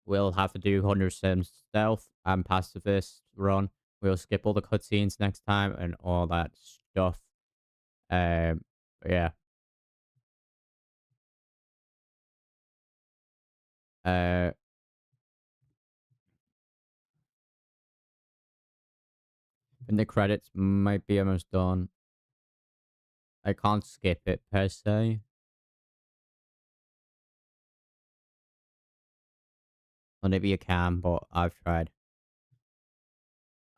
we'll have to do 100% stealth and pacifist run. We'll skip all the cutscenes next time and all that stuff. Um, yeah. Uh, and the credits might be almost done. I can't skip it per se. Or maybe you can, but I've tried.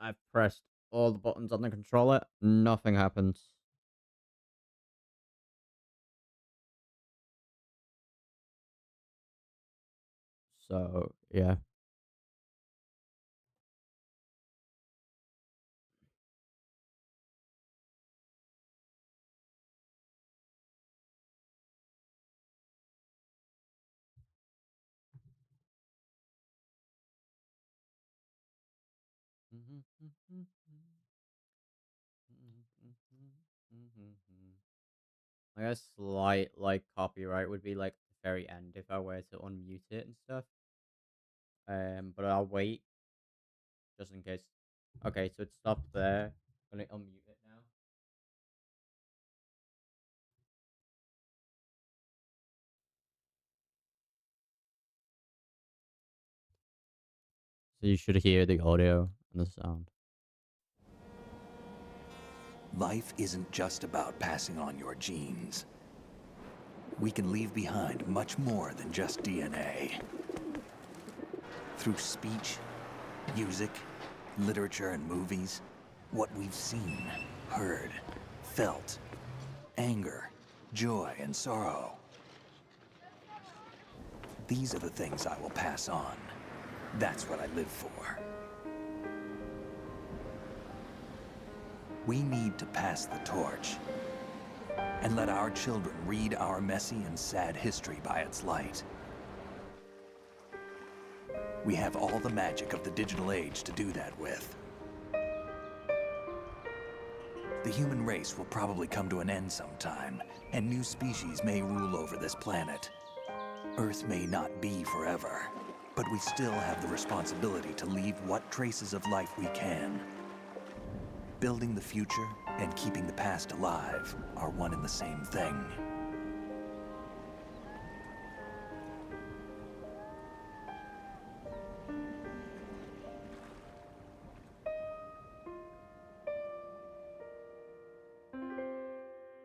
I've pressed all the buttons on the controller. Nothing happens. So, yeah. I guess slight like copyright would be like the very end if I were to unmute it and stuff. But I'll wait just in case. Okay, so it stopped there. I'm gonna unmute it now. So you should hear the audio and the sound. Life isn't just about passing on your genes. We can leave behind much more than just DNA. Through speech, music, literature, and movies, what we've seen, heard, felt, anger, joy, and sorrow. These are the things I will pass on. That's what I live for. We need to pass the torch and let our children read our messy and sad history by its light. We have all the magic of the digital age to do that with. The human race will probably come to an end sometime, and new species may rule over this planet. Earth may not be forever, but we still have the responsibility to leave what traces of life we can. Building the future and keeping the past alive are one and the same thing.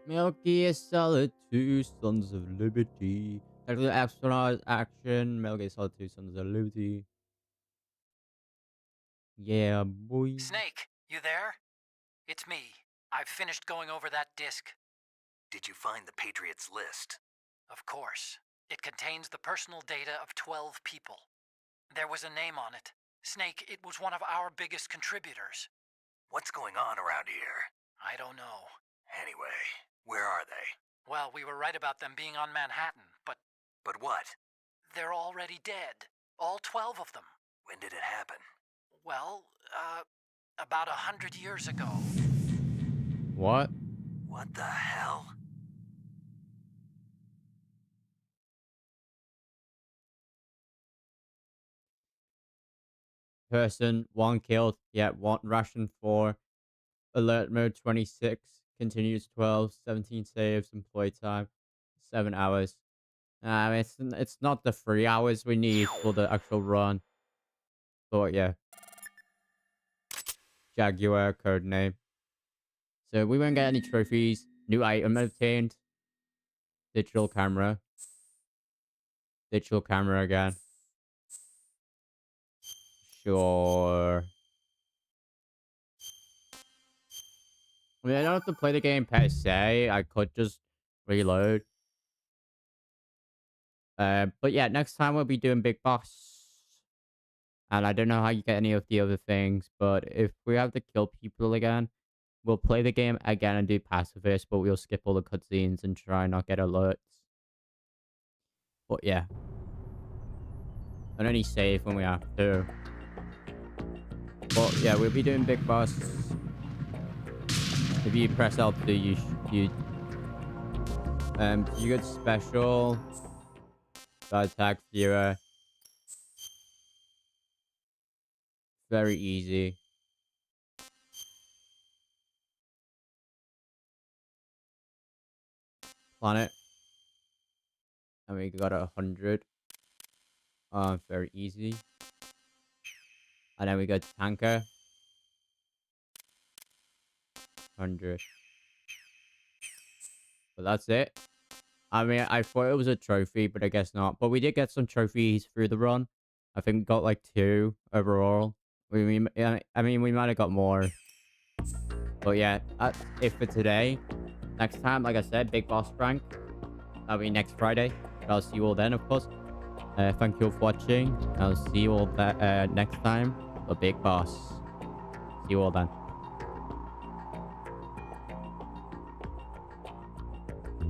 Milky is Solid 2 Sons of Liberty. Technical Astronauts Action. Metal Gear Solid 2 Sons of Liberty. Yeah, boy. Snake, you there? It's me. I've finished going over that disc. Did you find the Patriots list? Of course. It contains the personal data of 12 people. There was a name on it. Snake, it was one of our biggest contributors. What's going on around here? I don't know. Anyway, where are they? Well, we were right about them being on Manhattan, but... But what? They're already dead. All 12 of them. When did it happen? Well, about 100 years ago. What? What the hell? Person 1 killed, yet 1 ration 4. Alert mode 26. Continues 12. 17 saves. Employee time 7 hours. It's not the 3 hours we need for the actual run. But yeah. Jaguar code name. So we won't get any trophies. New item obtained. Digital camera. Digital camera again. Sure. I mean, I don't have to play the game per se. I could just reload. But yeah, next time we'll be doing Big Boss. And I don't know how you get any of the other things, but if we have to kill people again, we'll play the game again and do pacifist, but we'll skip all the cutscenes and try not get alerts. But yeah. And only save when we have to. But yeah, we'll be doing Big Boss. If you press L2, you get special. Attack viewer. Very easy. Planet. And we got 100. Very easy. And then we got tanker. 100. But that's it. I mean, I thought it was a trophy, but I guess not. But we did get some trophies through the run. I think we got like 2 overall. I mean, we might have got more. But yeah, that's it for today. Next time, like I said, Big Boss prank. That'll be next Friday. I'll see you all then, of course. Thank you all for watching. I'll see you all next time for Big Boss. See you all then.